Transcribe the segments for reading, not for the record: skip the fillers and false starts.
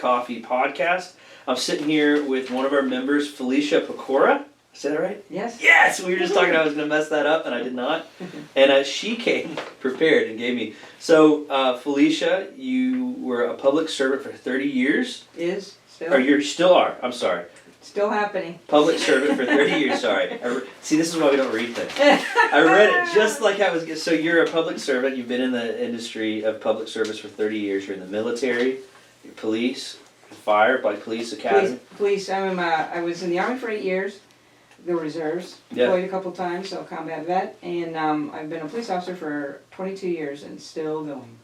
Coffee podcast. I'm sitting here with one of our members, Felicia Pecora. I said that right? Yes. Yes! We were just talking, I was going to mess that up, and I did not. And she came prepared and gave me. So, Felicia, you were a public servant for 30 years. Is still. Or you still are, I'm sorry. Still happening. Public servant for 30 years, sorry. See, this is why we don't read things. I read it just like I was. So you're a public servant. You've been in the industry of public service for 30 years. You're in the military, you're police, fire, like police academy. Police. I was in the Army for 8 years. The reserves. Deployed a couple times, so combat vet. And I've been a police officer for 22 years and still going.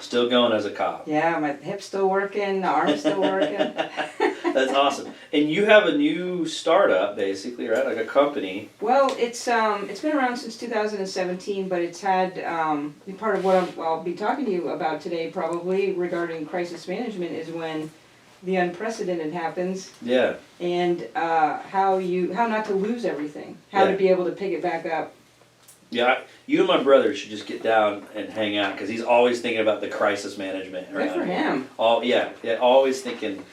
Still going as a cop. Yeah, my hip's still working, the arm's still working. That's awesome. And you have a new startup, basically, right? Like a company. Well, it's been around since 2017, but it's had part of what I'll be talking to you about today, probably regarding crisis management, is when the unprecedented happens. Yeah. And how not to lose everything, how to be able to pick it back up. Yeah, you and my brother should just get down and hang out because he's always thinking about the crisis management. Good for him. Always thinking,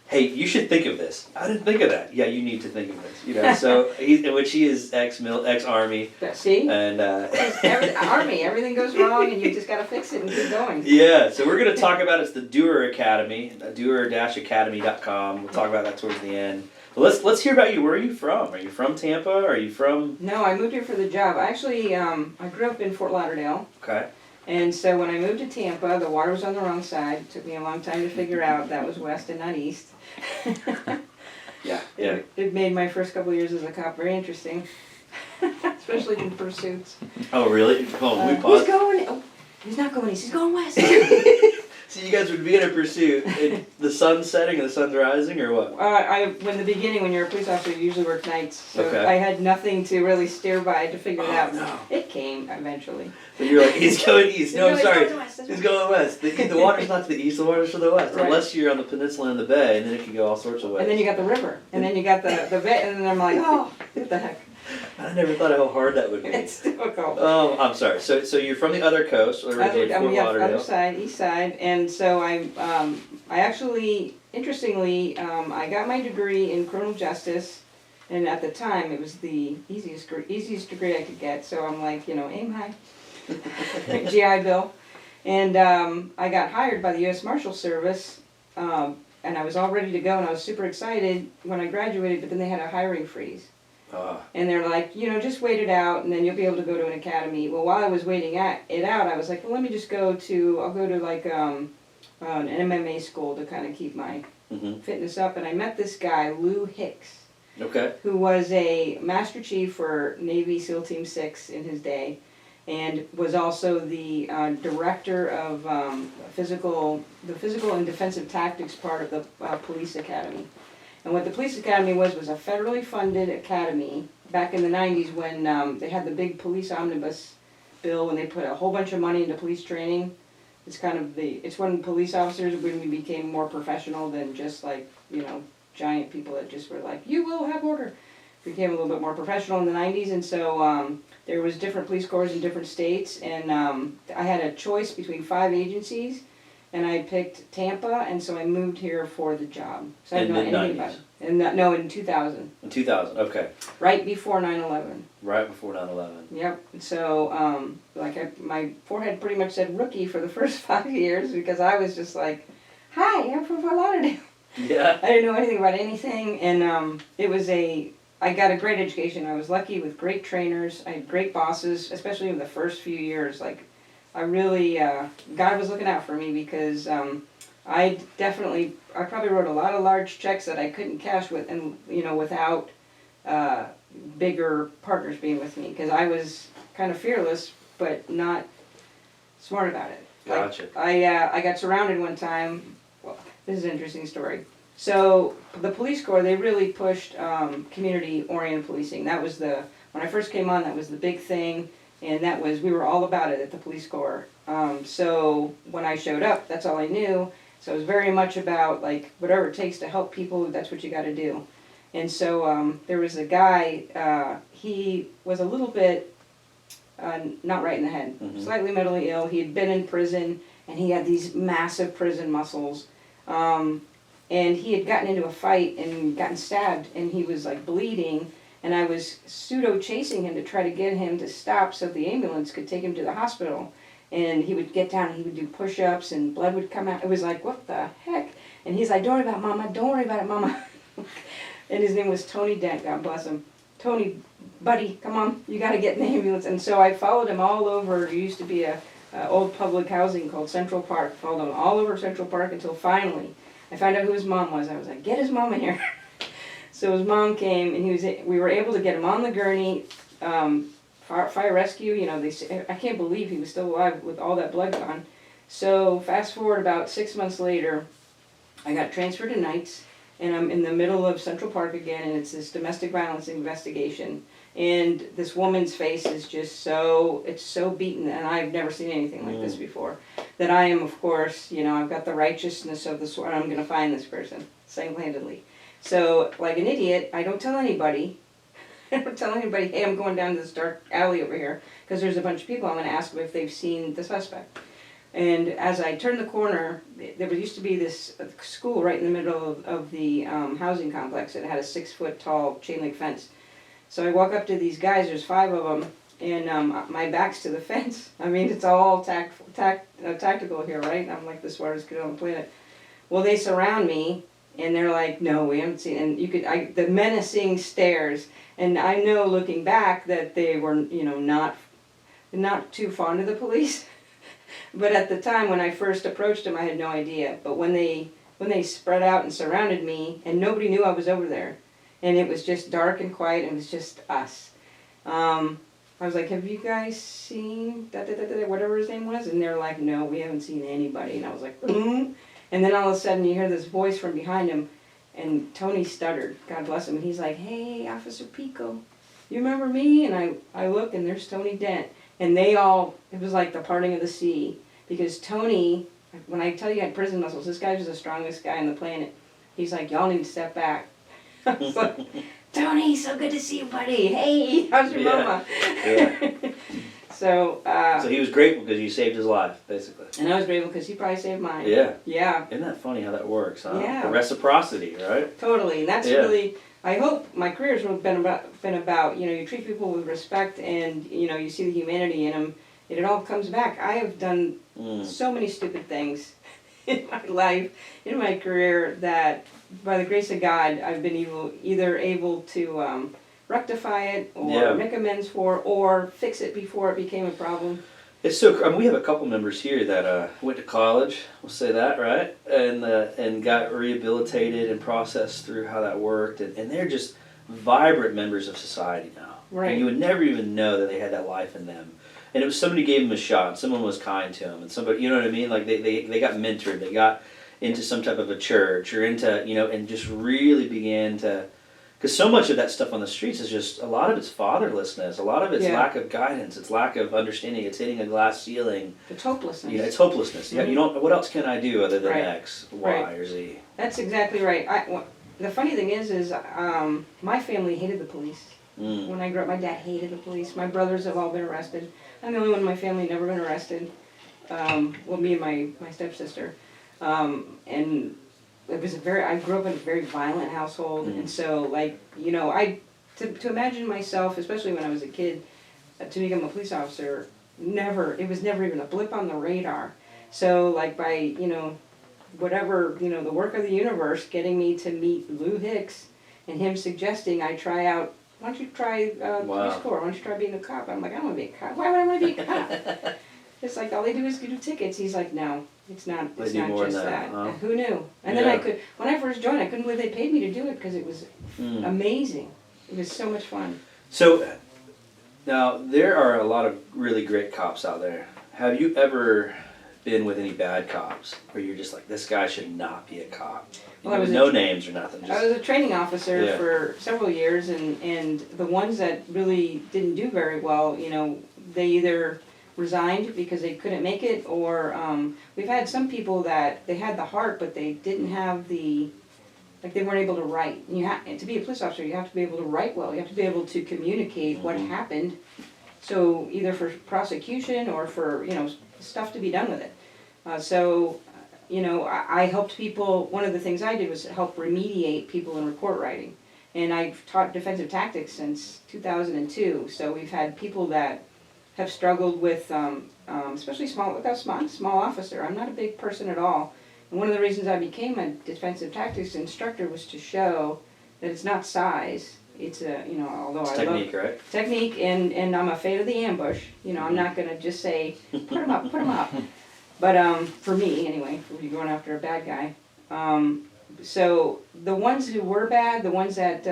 hey, you should think of this. I didn't think of that. Yeah, you need to think of this. So which he is ex-army. See? And Army, everything goes wrong, and you just got to fix it and keep going. Yeah, so we're going to talk about it's the Doer Academy, doer-academy.com. We'll talk about that towards the end. Let's hear about you. Where are you from? Are you from Tampa? Are you from? No, I moved here for the job. Actually, I grew up in Fort Lauderdale. Okay. And so when I moved to Tampa, the water was on the wrong side. It took me a long time to figure out that was west and not east. Yeah. It made my first couple of years as a cop very interesting, especially in pursuits. Oh, really? Oh, we paused. He's going. Oh, he's not going east. He's going west. So you guys would be in a pursuit, and the sun's setting and the sun's rising, or what? In the beginning, when you're a police officer, you usually work nights, so okay. I had nothing to really steer by to figure it out. No. It came eventually. So you're like, he's going east. No, I'm sorry. He's going west. The water's not to the east, the water's to the west. Right. Unless you're on the peninsula and the bay, and then it can go all sorts of ways. And then you got the river, and then you got the bay, and then I'm like, oh, what the heck? I never thought how hard that would be. It's difficult. Oh, I'm sorry. So you're from the other coast, originally Fort Lauderdale. Other side, east side, and so I actually, interestingly, I got my degree in criminal justice, and at the time it was the easiest degree I could get. So I'm like, aim high, GI Bill, and I got hired by the U.S. Marshal Service, and I was all ready to go, and I was super excited when I graduated. But then they had a hiring freeze. And they're like, just wait it out, and then you'll be able to go to an academy. Well, while I was waiting it out, I was like, well, let me just I'll go to like an MMA school to kind of keep my fitness up. And I met this guy, Lou Hicks, who was a Master Chief for Navy SEAL Team 6 in his day, and was also the director of the physical and defensive tactics part of the police academy. And what the police academy was a federally funded academy back in the 90s when they had the big police omnibus bill, when they put a whole bunch of money into police training. It's when police officers, when we became more professional than just like, giant people that just were like, you will have order. Became a little bit more professional in the 90s, and so there was different police corps in different states, and I had a choice between 5 agencies. And I picked Tampa, and so I moved here for the job. So I didn't know anything about it. In 2000. In 2000, okay. Right before 9/11. Right before 9/11. Yep. So, my forehead pretty much said rookie for the first 5 years because I was just like, "Hi, I'm from Fort Lauderdale." Yeah. I didn't know anything about anything, and I got a great education. I was lucky with great trainers. I had great bosses, especially in the first few years. I really, God was looking out for me because I probably wrote a lot of large checks that I couldn't cash with, and without bigger partners being with me, because I was kind of fearless but not smart about it. Gotcha. I got surrounded one time. Well, this is an interesting story. So the police corps, they really pushed community-oriented policing. That was when I first came on, that was the big thing. And we were all about it at the police corps. So when I showed up, that's all I knew. So it was very much about, whatever it takes to help people, that's what you got to do. And so there was a guy, he was a little bit not right in the head, slightly mentally ill. He had been in prison, and he had these massive prison muscles. And he had gotten into a fight and gotten stabbed, and he was like bleeding, and I was pseudo chasing him to try to get him to stop so the ambulance could take him to the hospital. And he would get down and he would do push-ups and blood would come out. It was like, what the heck? And he's like, don't worry about it, Mama, don't worry about it, Mama. And his name was Tony Dent, God bless him. Tony, buddy, come on, you gotta get in the ambulance. And so I followed him all over. There used to be a old public housing called Central Park. Followed him all over Central Park until finally I found out who his mom was. I was like, get his mom in here. So his mom came, and we were able to get him on the gurney. Fire rescue, you know, I can't believe he was still alive with all that blood gone. So fast forward about 6 months later, I got transferred to nights, and I'm in the middle of Central Park again, and it's this domestic violence investigation. And this woman's face is just it's so beaten, and I've never seen anything like this before. That I am, of course, you know, I've got the righteousness of the sword, I'm going to find this person, single-handedly. So, like an idiot, I don't tell anybody. I don't tell anybody, hey, I'm going down this dark alley over here, because there's a bunch of people. I'm going to ask them if they've seen the suspect. And as I turned the corner, there used to be this school right in the middle of the housing complex. It had a 6-foot tall chain link fence. So I walk up to these guys, there's 5 of them, and my back's to the fence. I mean, it's all tactical here, right? I'm like the smartest kid on the planet. Well, they surround me, and they're like, no, we haven't seen, and the menacing stares, and I know looking back that they were, you know, not too fond of the police. But at the time when I first approached them, I had no idea. But when they spread out and surrounded me, and nobody knew I was over there, and it was just dark and quiet, and it was just us. I was like, have you guys seen whatever his name was? And they're like, no, we haven't seen anybody. And I was like, And then all of a sudden you hear this voice from behind him, and Tony stuttered, God bless him. And he's like, hey, Officer Pico, you remember me? And I look, and there's Tony Dent. And it was like the parting of the sea. Because Tony, when I tell you I had prison muscles, this guy was the strongest guy on the planet. He's like, y'all need to step back. I was like, Tony, so good to see you, buddy. Hey, how's your mama? Yeah. So he was grateful because you saved his life, basically. And I was grateful because he probably saved mine. Yeah. Yeah. Isn't that funny how that works, huh? Yeah. The reciprocity, right? Totally. And that's really, I hope my career's been about, you know, you treat people with respect, and, you know, you see the humanity in them, and it all comes back. I have done so many stupid things in my life, in my career, that by the grace of God, I've been either able to rectify it, or make amends for, or fix it before it became a problem. It's so. I mean, we have a couple members here that went to college. We'll say that, right? And got rehabilitated and processed through how that worked, and they're just vibrant members of society now. Right. And you would never even know that they had that life in them. And it was somebody gave them a shot, and someone was kind to them, and somebody, you know what I mean? Like they got mentored, they got into some type of a church, or into, you know, and just really began to. Because so much of that stuff on the streets is just, a lot of it's fatherlessness, a lot of it's lack of guidance, it's lack of understanding, it's hitting a glass ceiling. It's hopelessness. You know, it's hopelessness. Yeah, you don't. What else can I do other than X, Y, or Z? That's exactly right. The funny thing is my family hated the police. When I grew up, my dad hated the police. My brothers have all been arrested. I'm the only one in my family never been arrested. Well, me and my stepsister. And it was I grew up in a very violent household, and so, like, you know, to imagine myself, especially when I was a kid, to become a police officer, it was never even a blip on the radar. So, like, by, you know, whatever, you know, the work of the universe, getting me to meet Lou Hicks, and him suggesting I try out, why don't you try police corps, why don't you try being a cop? I'm like, I don't want to be a cop. Why would I want to be a cop? It's like, all they do is do tickets. He's like, no, it's not just that. Huh? Who knew? And then when I first joined, I couldn't believe they paid me to do it, because it was amazing. It was so much fun. So, now, there are a lot of really great cops out there. Have you ever been with any bad cops where you're just like, this guy should not be a cop? Well, no names or nothing. Just... I was a training officer for several years, and the ones that really didn't do very well, you know, they either resigned because they couldn't make it, or we've had some people that they had the heart, but they didn't have they weren't able to write. And to be a police officer, you have to be able to write well. You have to be able to communicate what happened. So either for prosecution or for, you know, stuff to be done with it. So you know, I helped people, one of the things I did was help remediate people in report writing. And I've taught defensive tactics since 2002, so we've had people that have struggled with, especially small officer. I'm not a big person at all. And one of the reasons I became a defensive tactics instructor was to show that it's not size. It's a, you know, although It's I technique, love right? technique, and I'm afraid of the ambush. You know, I'm not gonna just say put them up. But for me anyway, if you're going after a bad guy. So the ones who were bad, the ones that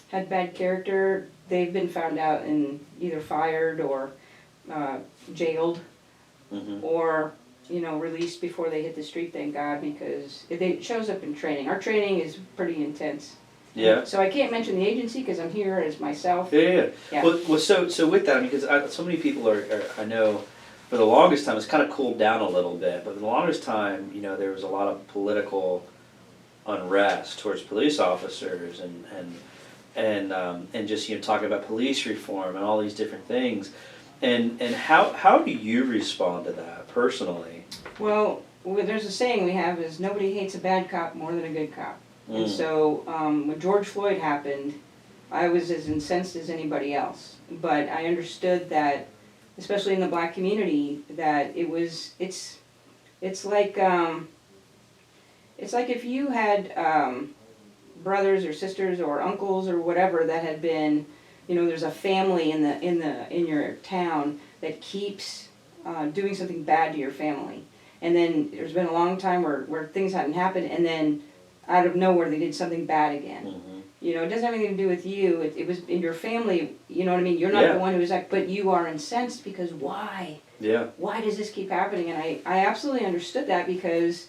had bad character, they've been found out and either fired or jailed, or, you know, released before they hit the street, thank God, because it shows up in training. Our training is pretty intense. Yeah. So I can't mention the agency because I'm here as myself. Yeah. Yeah. Well, so with that, I mean, because so many people are, I know, for the longest time, it's kind of cooled down a little bit, but for the longest time, you know, there was a lot of political unrest towards police officers and just, you know, talking about police reform and all these different things. And how do you respond to that personally? Well, there's a saying we have is nobody hates a bad cop more than a good cop. And so when George Floyd happened, I was as incensed as anybody else. But I understood that, especially in the black community, that it's like if you had brothers or sisters or uncles or whatever that had been, you know, there's a family in your town that keeps doing something bad to your family, and then there's been a long time where things hadn't happened, and then out of nowhere they did something bad again. You know, it doesn't have anything to do with you. It was in your family. You know what I mean? You're not the one who was like, but you are incensed because why? Yeah. Why does this keep happening? And I absolutely understood that because,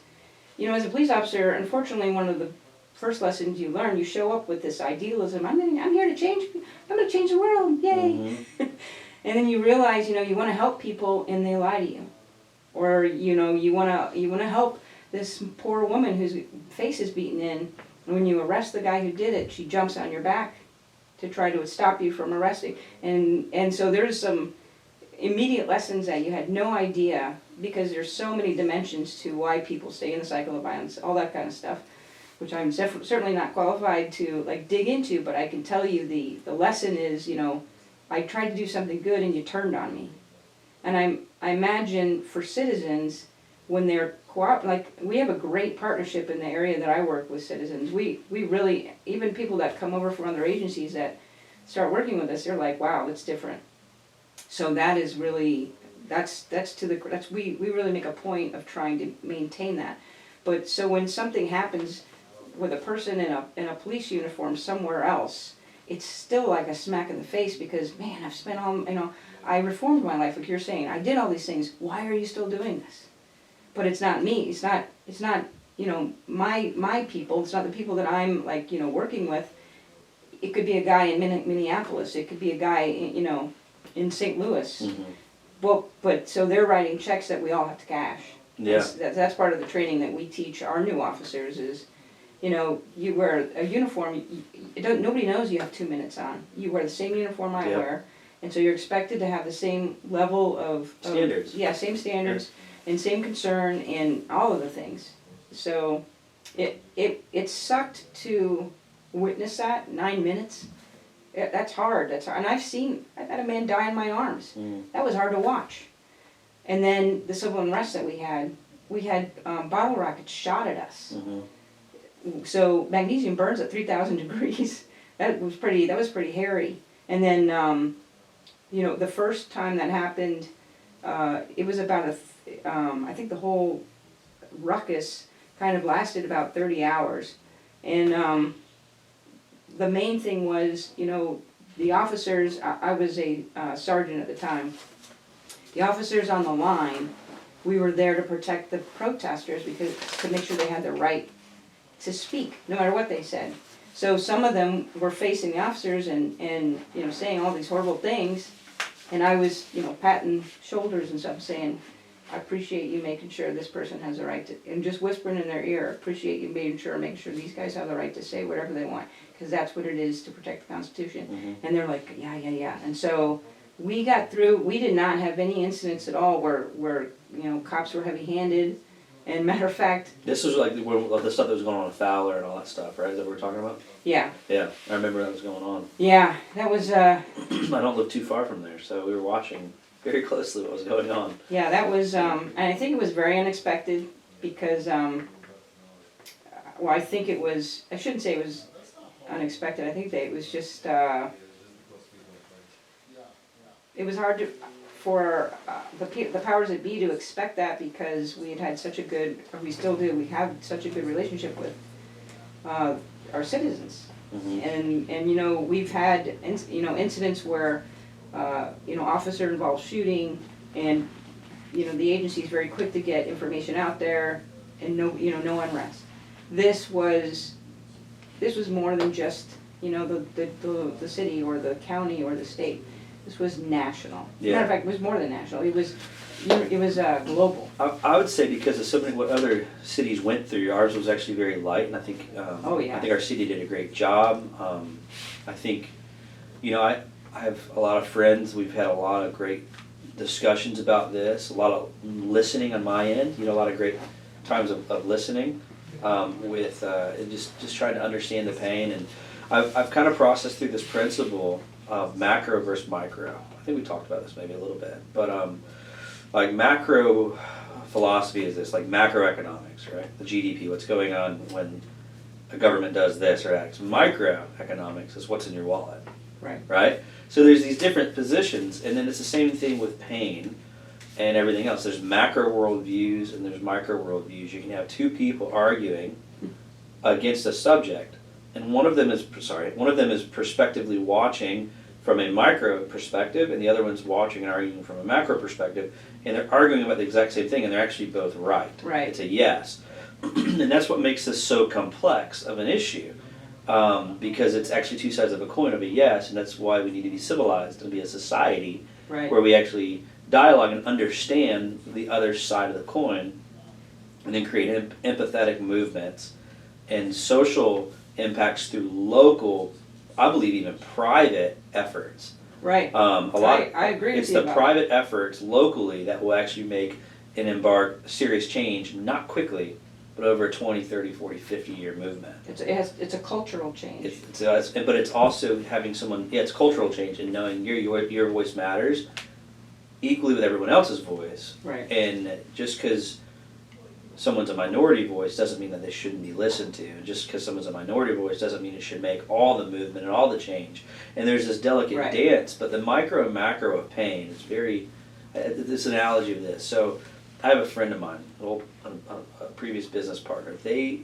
you know, as a police officer, unfortunately, one of the first lessons you learn, you show up with this idealism. I'm here to change. I'm going to change the world. Yay! And then you realize, you know, you want to help people and they lie to you, or you know, you want to help this poor woman whose face is beaten in. And when you arrest the guy who did it, she jumps on your back to try to stop you from arresting. And so there's some immediate lessons that you had no idea, because there's so many dimensions to why people stay in the cycle of violence, all that kind of stuff, which I'm certainly not qualified to like dig into, but I can tell you the lesson is, you know, I tried to do something good and you turned on me. And I imagine for citizens, when they're like, we have a great partnership in the area that I work with citizens. We really, even people that come over from other agencies that start working with us, they're like, wow, it's different. So that is really, we really make a point of trying to maintain that. But so when something happens with a person in a police uniform somewhere else, it's still like a smack in the face, because man, I've spent all, you know, I reformed my life, like you're saying. I did all these things. Why are you still doing this? But it's not me. It's not, you know, my people. It's not the people that I'm like, you know, working with. It could be a guy in Minneapolis. It could be a guy, you know, in St. Louis. Well, but so they're writing checks that we all have to cash. Yeah. That's part of the training that we teach our new officers is, you know, you wear a uniform. Nobody knows you have 2 minutes on. You wear the same uniform I wear, and so you're expected to have the same level of standards. Same standards and same concern in all of the things. So it sucked to witness that 9 minutes. That's hard. That's hard. And I've had a man die in my arms. That was hard to watch. And then the civil unrest that we had bottle rockets shot at us. So magnesium burns at 3,000 degrees. That was pretty hairy. And then, you know, the first time that happened, it was about I think the whole ruckus kind of lasted about 30 hours. And the main thing was, you know, the officers, I was a sergeant at the time, the officers on the line, we were there to protect the protesters because to make sure they had the right to speak, no matter what they said. So some of them were facing the officers and you know, saying all these horrible things, and I was, you know, patting shoulders and stuff, saying, I appreciate you making sure this person has the right to, and just whispering in their ear, appreciate you making sure these guys have the right to say whatever they want, because that's what it is to protect the Constitution. And they're like, yeah. And so we got through. We did not have any incidents at all where you know, cops were heavy-handed. And matter of fact, This was like the stuff that was going on with Fowler and all that stuff, right? Is that what we're talking about? yeah, Yeah, I remember that was going on. yeah, that was, I don't live too far from there, so we were watching very closely what was going on. yeah, that was, and I think it was very unexpected because, well, I think it was, I shouldn't say it was unexpected, I think that it was just, it was hard for the powers that be to expect that because we had such a good, or we still do, we have such a good relationship with our citizens. Mm-hmm. And you know, we've had incidents where officer involved shooting, and you know the agency is very quick to get information out there, and no unrest. This was more than just the city or the county or the state. This was national. Yeah. Matter of fact, it was more than national. It was global. I would say because of something what other cities went through, ours was actually very light, and I think Oh, yeah. I think our city did a great job. I think, I have a lot of friends. We've had a lot of great discussions about this. A lot of listening on my end. A lot of great times of listening with and just trying to understand the pain. And I've kind of processed through this principle of macro versus micro. I think we talked about this maybe a little bit, but like macro philosophy is this, like macroeconomics, right? The GDP, what's going on when a government does this or acts. Microeconomics is what's in your wallet, Right. right? So there's these different positions, and then it's the same thing with pain and everything else. There's macro worldviews and there's micro worldviews. You can have two people arguing against a subject, and one of them is prospectively watching from a micro perspective, and the other one's watching and arguing from a macro perspective, and they're arguing about the exact same thing, and they're actually both right. Right. It's a yes. And that's what makes this so complex of an issue, because it's actually two sides of a coin of a yes, and that's why we need to be civilized and be a society Right. where we actually dialogue and understand the other side of the coin, and then create empathetic movements and social impacts through local, I believe even private efforts. Right. I agree with it's you the about private efforts locally that will actually make and embark serious change, not quickly, but over a 20, 30, 40, 50-year movement. It's a cultural change. But it's also having someone, it's cultural change and knowing your voice matters equally with everyone else's voice. Right. And just because someone's a minority voice doesn't mean that they shouldn't be listened to. Just because someone's a minority voice doesn't mean it should make all the movement and all the change. And there's this delicate Right. dance, but the micro and macro of pain is very, this analogy of this. So I have a friend of mine, a previous business partner. They,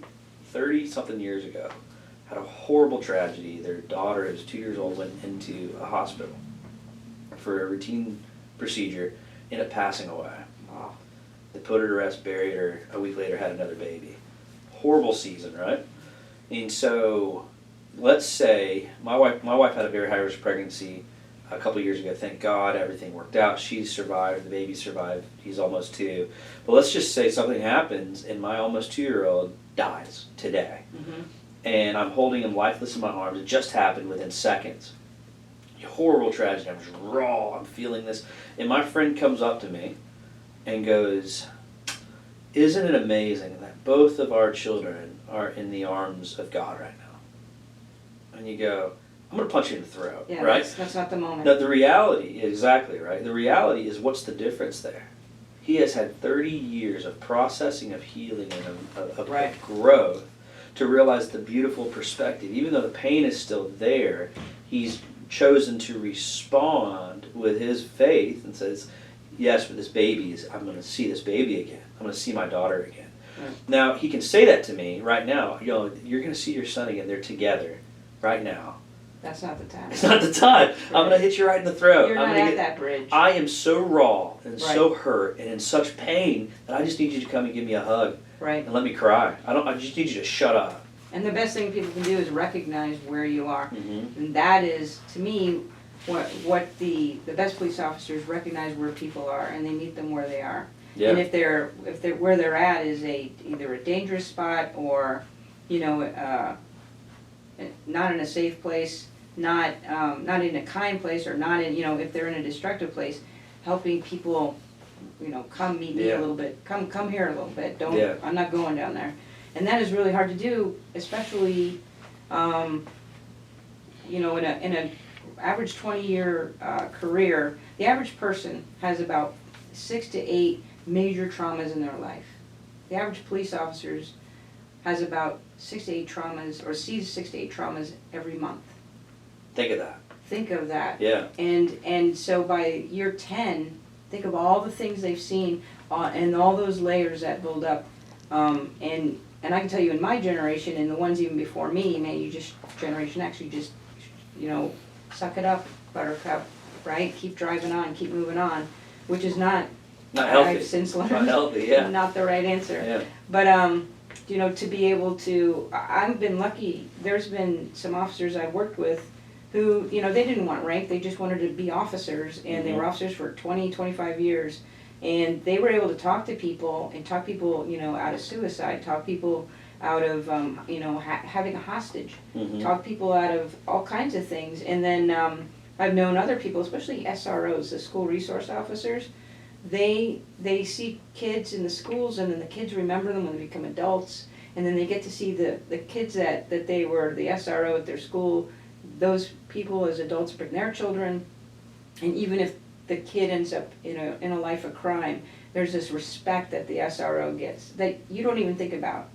30-something years ago, had a horrible tragedy. Their daughter, who was 2 years old, went into a hospital for a routine procedure, ended up passing away. Oh. They put her to rest, buried her. A week later, had another baby. Horrible season, right? And so, let's say my wife had a very high risk pregnancy a couple years ago. Thank God, everything worked out. She survived. The baby survived. He's almost 2. But let's just say something happens, and my almost 2-year-old dies today, and I'm holding him lifeless in my arms. It just happened within seconds. Horrible tragedy. I'm just raw. I'm feeling this, and my friend comes up to me and goes, "Isn't it amazing that both of our children are in the arms of God right now?" And you go, I'm going to punch you in the throat, Yeah, right? that's not the moment. No, the reality, exactly, right? The reality is, what's the difference there? He has had 30 years of processing, of healing, and of Right. growth to realize the beautiful perspective. Even though the pain is still there, he's chosen to respond with his faith and says, yes, but I'm going to see this baby again. I'm going to see my daughter again. Right. Now, he can say that to me right now. You're going to see your son again. They're together right now. That's not the time. It's not the time. Right. I'm going to hit you right in the throat. You're I'm not gonna at that bridge. I am so raw and Right. so hurt and in such pain that I just need you to come and give me a hug Right. and let me cry. I just need you to shut up. And the best thing people can do is recognize where you are. Mm-hmm. And that is, to me, what the best police officers recognize where people are, and they meet them where they are. Yeah. And if they're where they're at is either a dangerous spot or, not in a safe place, not in a kind place, or not in if they're in a destructive place, helping people come meet me Yeah. a little bit, come here a little bit, Yeah. I'm not going down there. And that is really hard to do, especially, in a average 20-year career, the average person has about 6 to 8 major traumas in their life. The average police officers has about 6 to 8 traumas, or sees 6 to 8 traumas every month. Think of that. Think of that. Yeah. And so by year 10, think of all the things they've seen and all those layers that build up. And I can tell you in my generation and the ones even before me, man, you just, Generation X, you just, suck it up, buttercup, right? Keep driving on, keep moving on, which is not healthy. I've since learned. Not healthy, yeah. Not the right answer. Yeah. But, to be able to, I've been lucky, there's been some officers I've worked with who, they didn't want rank, they just wanted to be officers, and they were officers for 20, 25 years. And they were able to talk to people, and talk people, out of suicide, talk people out of, having a hostage, talk people out of all kinds of things. And then I've known other people, especially SROs, the school resource officers, they see kids in the schools, and then the kids remember them when they become adults, and then they get to see the kids that they were the SRO at their school. Those people as adults bring their children, and even if the kid ends up in a life of crime, there's this respect that the SRO gets that you don't even think about.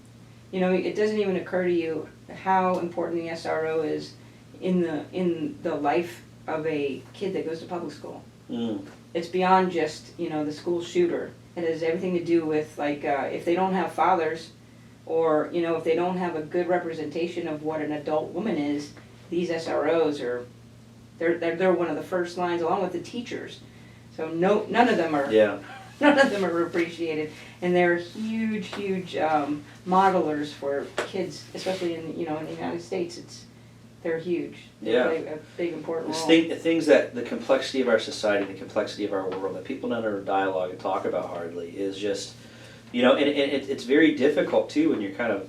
It doesn't even occur to you how important the SRO is in the life of a kid that goes to public school. It's beyond just the school shooter. It has everything to do with if they don't have fathers, or if they don't have a good representation of what an adult woman is. These SROs are they're one of the first lines, along with the teachers. So none of them are none of them are appreciated, and they're huge modelers for kids, especially in the United States. They're huge. They play a big important role. Things that the complexity of our society, the complexity of our world, that people don't ever dialogue and talk about hardly is just, and it's very difficult too when you're kind of,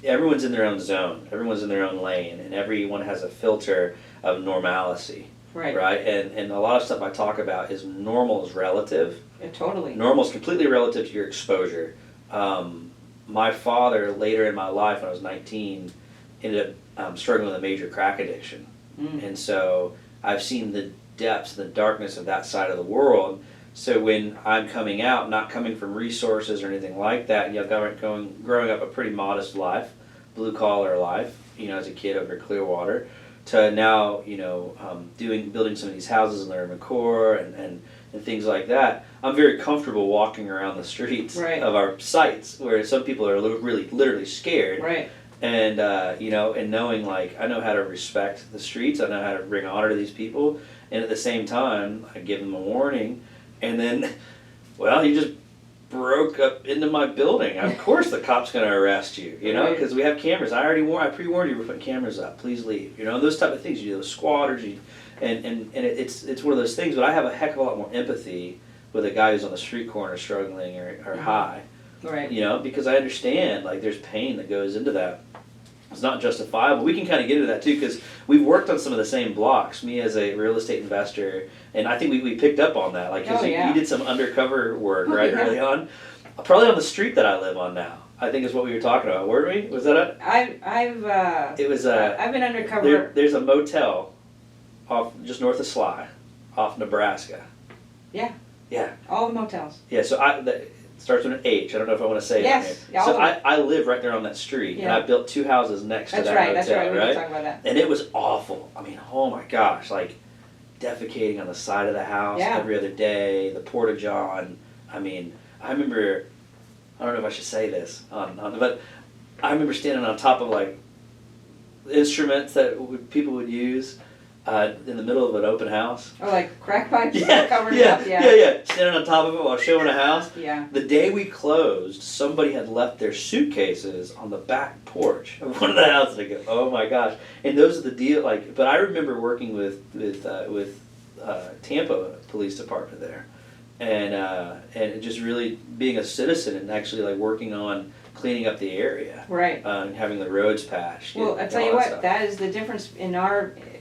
everyone's in their own zone, everyone's in their own lane, and everyone has a filter of normalcy. Right? And a lot of stuff I talk about is normal is relative. Yeah, totally. Normal is completely relative to your exposure. My father, later in my life, when I was 19, ended up struggling with a major crack addiction. And so I've seen the depths and the darkness of that side of the world. So when I'm coming out, not coming from resources or anything like that, growing up a pretty modest life, blue collar life, as a kid over Clearwater, to now, building some of these houses in the urban core and things like that, I'm very comfortable walking around the streets of our sites, where some people are really literally scared. Right. And, and knowing, I know how to respect the streets, I know how to bring honor to these people, and at the same time, I give them a warning, and then, you just broke up into my building. Of course the cop's going to arrest you, because we have cameras. I pre-warned you, we're putting cameras up, please leave. Those type of things. You do those squatters, and it's one of those things, but I have a heck of a lot more empathy with a guy who's on the street corner struggling or high. Right. Because I understand, there's pain that goes into that. It's not justifiable. We can kind of get into that too, because we've worked on some of the same blocks, me as a real estate investor, and I think we picked up on that. You did some undercover work early on, probably on the street that I live on now, I think is what we were talking about, weren't we? Was that it? I've been undercover. There's a motel off just north of Sly, off Nebraska. Yeah. Yeah. All the motels. Yeah, so it starts with an H. I don't know if I want to say it on here. Yeah, so I live right there on that street, and I built 2 houses next to that hotel. That's right. We were talking about that. And it was awful. I mean, oh my gosh, defecating on the side of the house every other day, the porta-john. I mean, I remember, I don't know if I should say this, but I remember standing on top of instruments that people would use in the middle of an open house. Oh, like crack pipes covered yeah, up? Yeah. Standing on top of it while showing a house. Yeah. The day we closed, somebody had left their suitcases on the back porch of one of the houses. I go, oh my gosh. And those are the deal, but I remember working with Tampa Police Department there. And just really being a citizen and actually working on cleaning up the area. Right. And having the roads patched. Well, I tell you what, that is the difference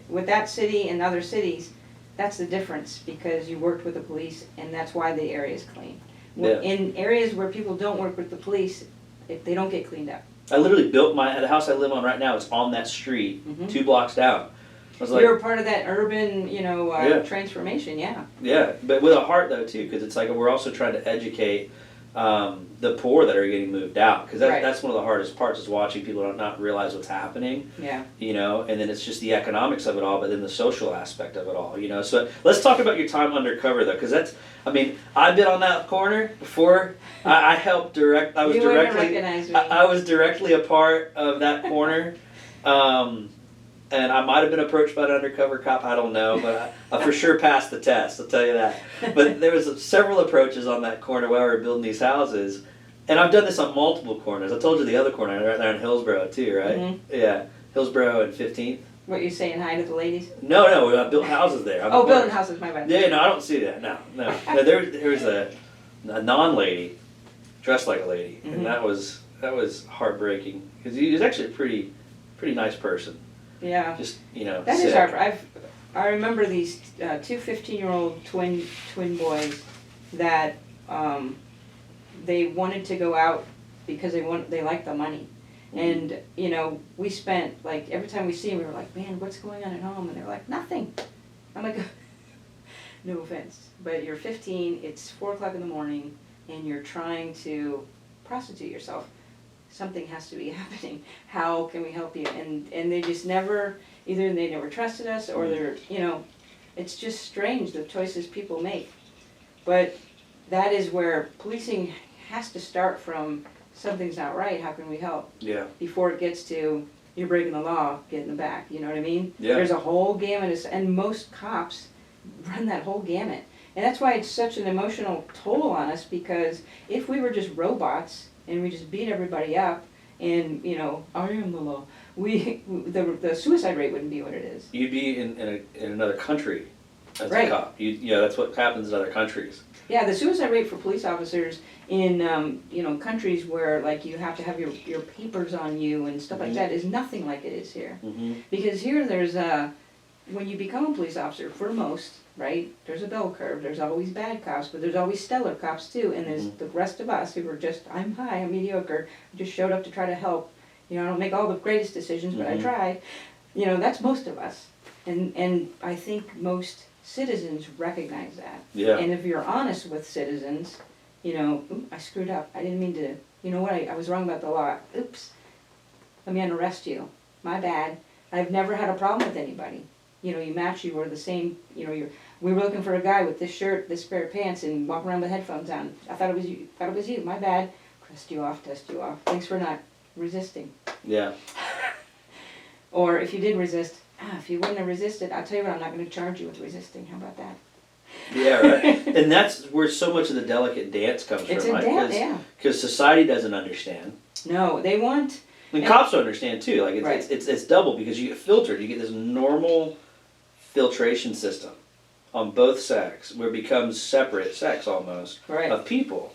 with that city and other cities. that's the difference, because you worked with the police, and that's why the area is clean. Yeah. In areas where people don't work with the police, if they don't get cleaned up. I literally built the house I live on right now. It's on that street, 2 blocks down. I was like, You're part of that urban, Yeah. transformation, yeah. yeah, but with a heart though too, because it's like we're also trying to educate the poor that are getting moved out, because Right. that's one of the hardest parts, is watching people not realize what's happening. Yeah. And then it's just the economics of it all, but then the social aspect of it all. So let's talk about your time undercover though, because I've been on that corner before. I helped direct. I was You wouldn't directly. recognize me. I was directly a part of that corner. And I might have been approached by an undercover cop, I don't know, but I for sure passed the test, I'll tell you that. But there was several approaches on that corner while we were building these houses, and I've done this on multiple corners. I told you the other corner, right there in Hillsborough too, right? Mm-hmm. Yeah, Hillsborough and 15th. What, you saying hi to the ladies? No, I built houses there. Oh, building houses, my bad. Yeah, no, I don't see that, no. There was a non-lady dressed like a lady, Mhm. and that was heartbreaking, because he was actually a pretty nice person. Yeah. Just, That sick. is hard. I remember these two 15-year-old twin boys that they wanted to go out because they liked the money. And, we spent, like, every time we see them, we were like, man, what's going on at home? And they're like, nothing. I'm like, no offense, but you're 15, it's 4 o'clock in the morning, and you're trying to prostitute yourself. Something has to be happening. How can we help you? And they just never, either they never trusted us, or they're, it's just strange the choices people make. But that is where policing has to start from, something's not right, how can we help? Yeah. Before it gets to, you're breaking the law, get in the back, you know what I mean? Yeah. There's a whole gamut, and most cops run that whole gamut. And that's why it's such an emotional toll on us, because if we were just robots, and we just beat everybody up, and I am the law, the suicide rate wouldn't be what it is. You'd be in another country as Right. a cop. That's what happens in other countries. Yeah, the suicide rate for police officers in countries where like you have to have your papers on you and stuff like Mhm. that is nothing like it is here. Mm-hmm. Because here there's when you become a police officer, for most, right, there's a bell curve. There's always bad cops, but there's always stellar cops too. And there's the rest of us who are just, I'm mediocre, just showed up to try to help. I don't make all the greatest decisions, but I try. That's most of us. And I think most citizens recognize that. Yeah. And if you're honest with citizens, "Ooh, I screwed up. I didn't mean to, I was wrong about the law. Oops, let me unarrest you. My bad. I've never had a problem with anybody. You match, you were the same, we were looking for a guy with this shirt, this pair of pants, and walking around with headphones on. I thought it was you, my bad. Test you off. Thanks for not resisting. Yeah. Or if you did resist, if you wouldn't have resisted, I'll tell you what, I'm not going to charge you with resisting. How about that? Yeah, right. And that's where so much of the delicate dance comes It's from, a right? dance, yeah. Because society doesn't understand. No, they want... And cops don't understand too. Like Right. it's double, because you get filtered. You get this normal filtration system on both sex, where it becomes separate sex almost Right. of people,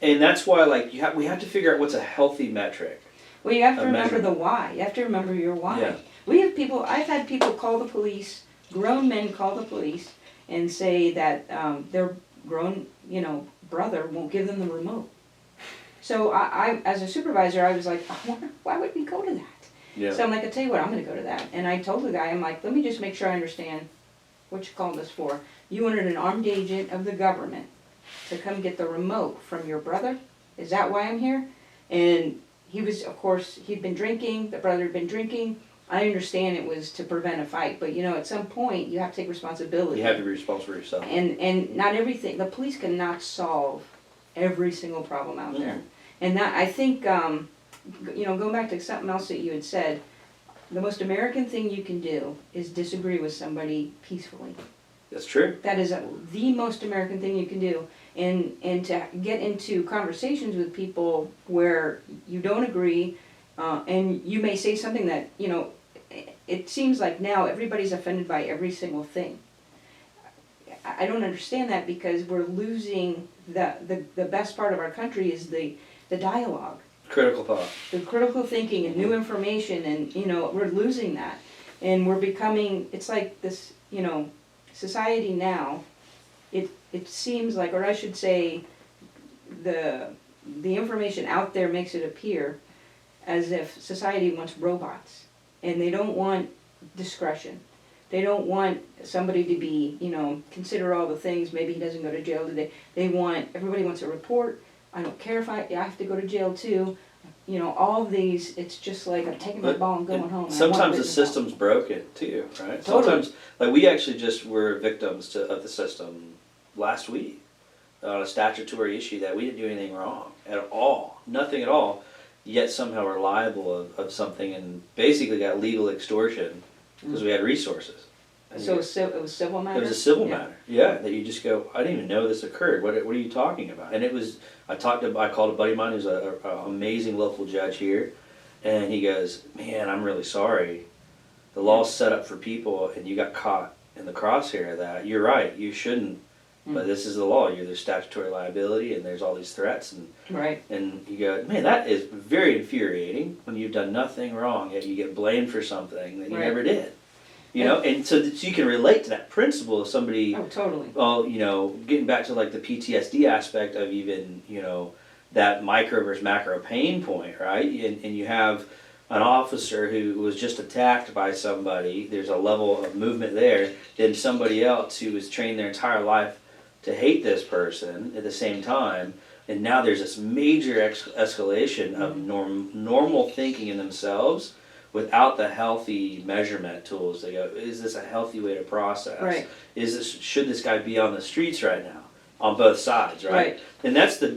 and that's why we have to figure out what's a healthy metric. Well, you have to A remember measurement. the why. You have to remember your why. Yeah. I've had people call the police, grown men call the police, and say that their grown, brother won't give them the remote. So I as a supervisor, I was like, why would we go to that? Yeah. So I'm like, I'll tell you what, I'm going to go to that. And I told the guy, I'm like, let me just make sure I understand what you called us for. You wanted an armed agent of the government to come get the remote from your brother? Is that why I'm here? And he was, of course, he'd been drinking, the brother had been drinking. I understand it was to prevent a fight, but at some point you have to take responsibility. You have to be responsible for yourself. And not everything, the police cannot solve every single problem out there. And that, I think, going back to something else that you had said, the most American thing you can do is disagree with somebody peacefully. That's true. That is the most American thing you can do. And to get into conversations with people where you don't agree, and you may say something that, it seems like now everybody's offended by every single thing. I don't understand that, because we're losing the best part of our country is the dialogue. Critical thought. The critical thinking and new information, and we're losing that. And we're becoming, it's like this, society now, it seems like, or I should say, the information out there makes it appear as if society wants robots, and they don't want discretion. They don't want somebody to be, consider all the things, maybe he doesn't go to jail today. Everybody wants a report. I don't care if I have to go to jail too. All of these, it's just like I'm taking my ball and going home. And Sometimes the system's broken too, right? Totally. Sometimes, like we actually just were victims of the system last week on a statutory issue that we didn't do anything wrong at all, nothing at all, yet somehow we're liable of something and basically got legal extortion because we had resources. So it was civil matter? It was a civil matter, yeah, that you just go, I didn't even know this occurred, what are you talking about? And it was, I called a buddy of mine who's an amazing local judge here, and he goes, man, I'm really sorry. The law's set up for people and you got caught in the crosshair of that. You're right, you shouldn't, but this is the law. There's statutory liability and there's all these threats. Right. And you go, man, that is very infuriating when you've done nothing wrong, yet you get blamed for something that you never did. And so that you can relate to that principle of somebody. Oh, totally. Well, getting back to like the PTSD aspect of even, that micro versus macro pain point, right? And you have an officer who was just attacked by somebody. There's a level of movement there. Then somebody else who was trained their entire life to hate this person at the same time. And now there's this major escalation of normal thinking in themselves without the healthy measurement tools. They go, is this a healthy way to process? Right. Should this guy be on the streets right now? On both sides, right? Right. And that's the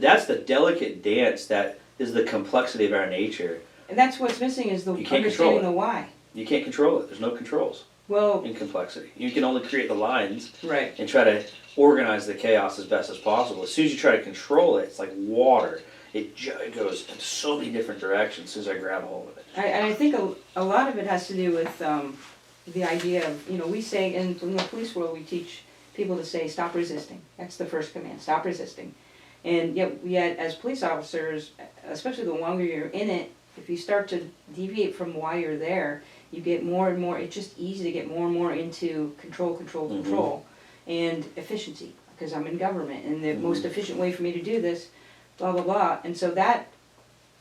delicate dance that is the complexity of our nature. And that's what's missing is the You can't control understanding it. the why. You can't control it. There's no controls Well, in complexity. You can only create the lines right. and try to organize the chaos as best as possible. As soon as you try to control it, it's like water. It goes in so many different directions as soon as I grab a hold of it. And I think a lot of it has to do with the idea of, we say, in the police world, we teach people to say, stop resisting. That's the first command, stop resisting. And yet as police officers, especially the longer you're in it, if you start to deviate from why you're there, you get more and more, it's just easy to get more and more into control, and efficiency, because I'm in government, and the most efficient way for me to do this, blah, blah, blah. And so that,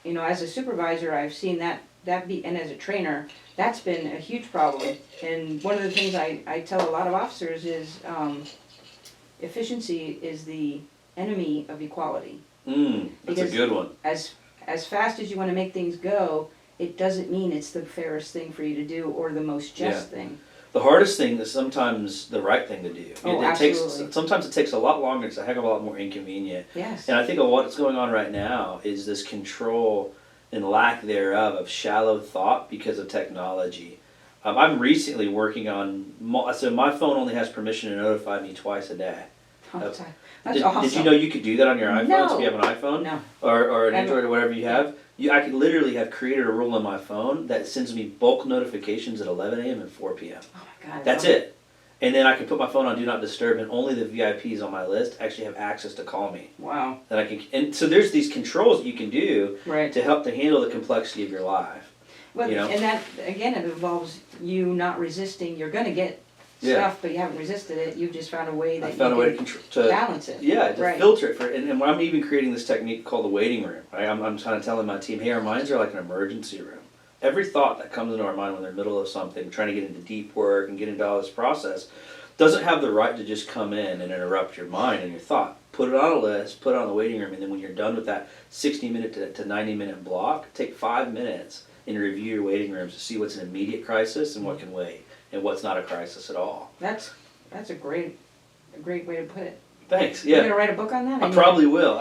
as a supervisor, I've seen that be, and as a trainer, that's been a huge problem. And one of the things I tell a lot of officers is efficiency is the enemy of equality. That's a good one. As fast as you want to make things go, it doesn't mean it's the fairest thing for you to do or the most just thing. The hardest thing is sometimes the right thing to do. Absolutely. Sometimes it takes a lot longer. It's a heck of a lot more inconvenient. Yes. And I think what's going on right now is this control and lack thereof of shallow thought because of technology. I'm recently working on, so my phone only has permission to notify me twice a day. That's awesome. Did you know you could do that on your iPhone? No. So if you have an iPhone? No. Or an Android or whatever you have? I could literally have created a rule on my phone that sends me bulk notifications at 11 a.m. and 4 p.m. Oh my God. That's it. And then I can put my phone on Do Not Disturb, and only the VIPs on my list actually have access to call me. Wow. And so there's these controls that you can do Right. to help to handle the complexity of your life. Well, and that, again, it involves you not resisting. You're going to get stuff, but you haven't resisted it. You've just found a way that to balance it. Yeah, to filter it. And when I'm even creating this technique called the waiting room, right? I'm kind of telling my team, hey, our minds are like an emergency room. Every thought that comes into our mind when they're in the middle of something, trying to get into deep work and get into all this process, doesn't have the right to just come in and interrupt your mind and your thought. Put it on a list, put it on the waiting room, and then when you're done with that 60-minute to 90-minute block, take 5 minutes and review your waiting rooms to see what's an immediate crisis and what can wait, and what's not a crisis at all. That's a great way to put it. Thanks. Yeah. You're gonna write a book on that? I probably will.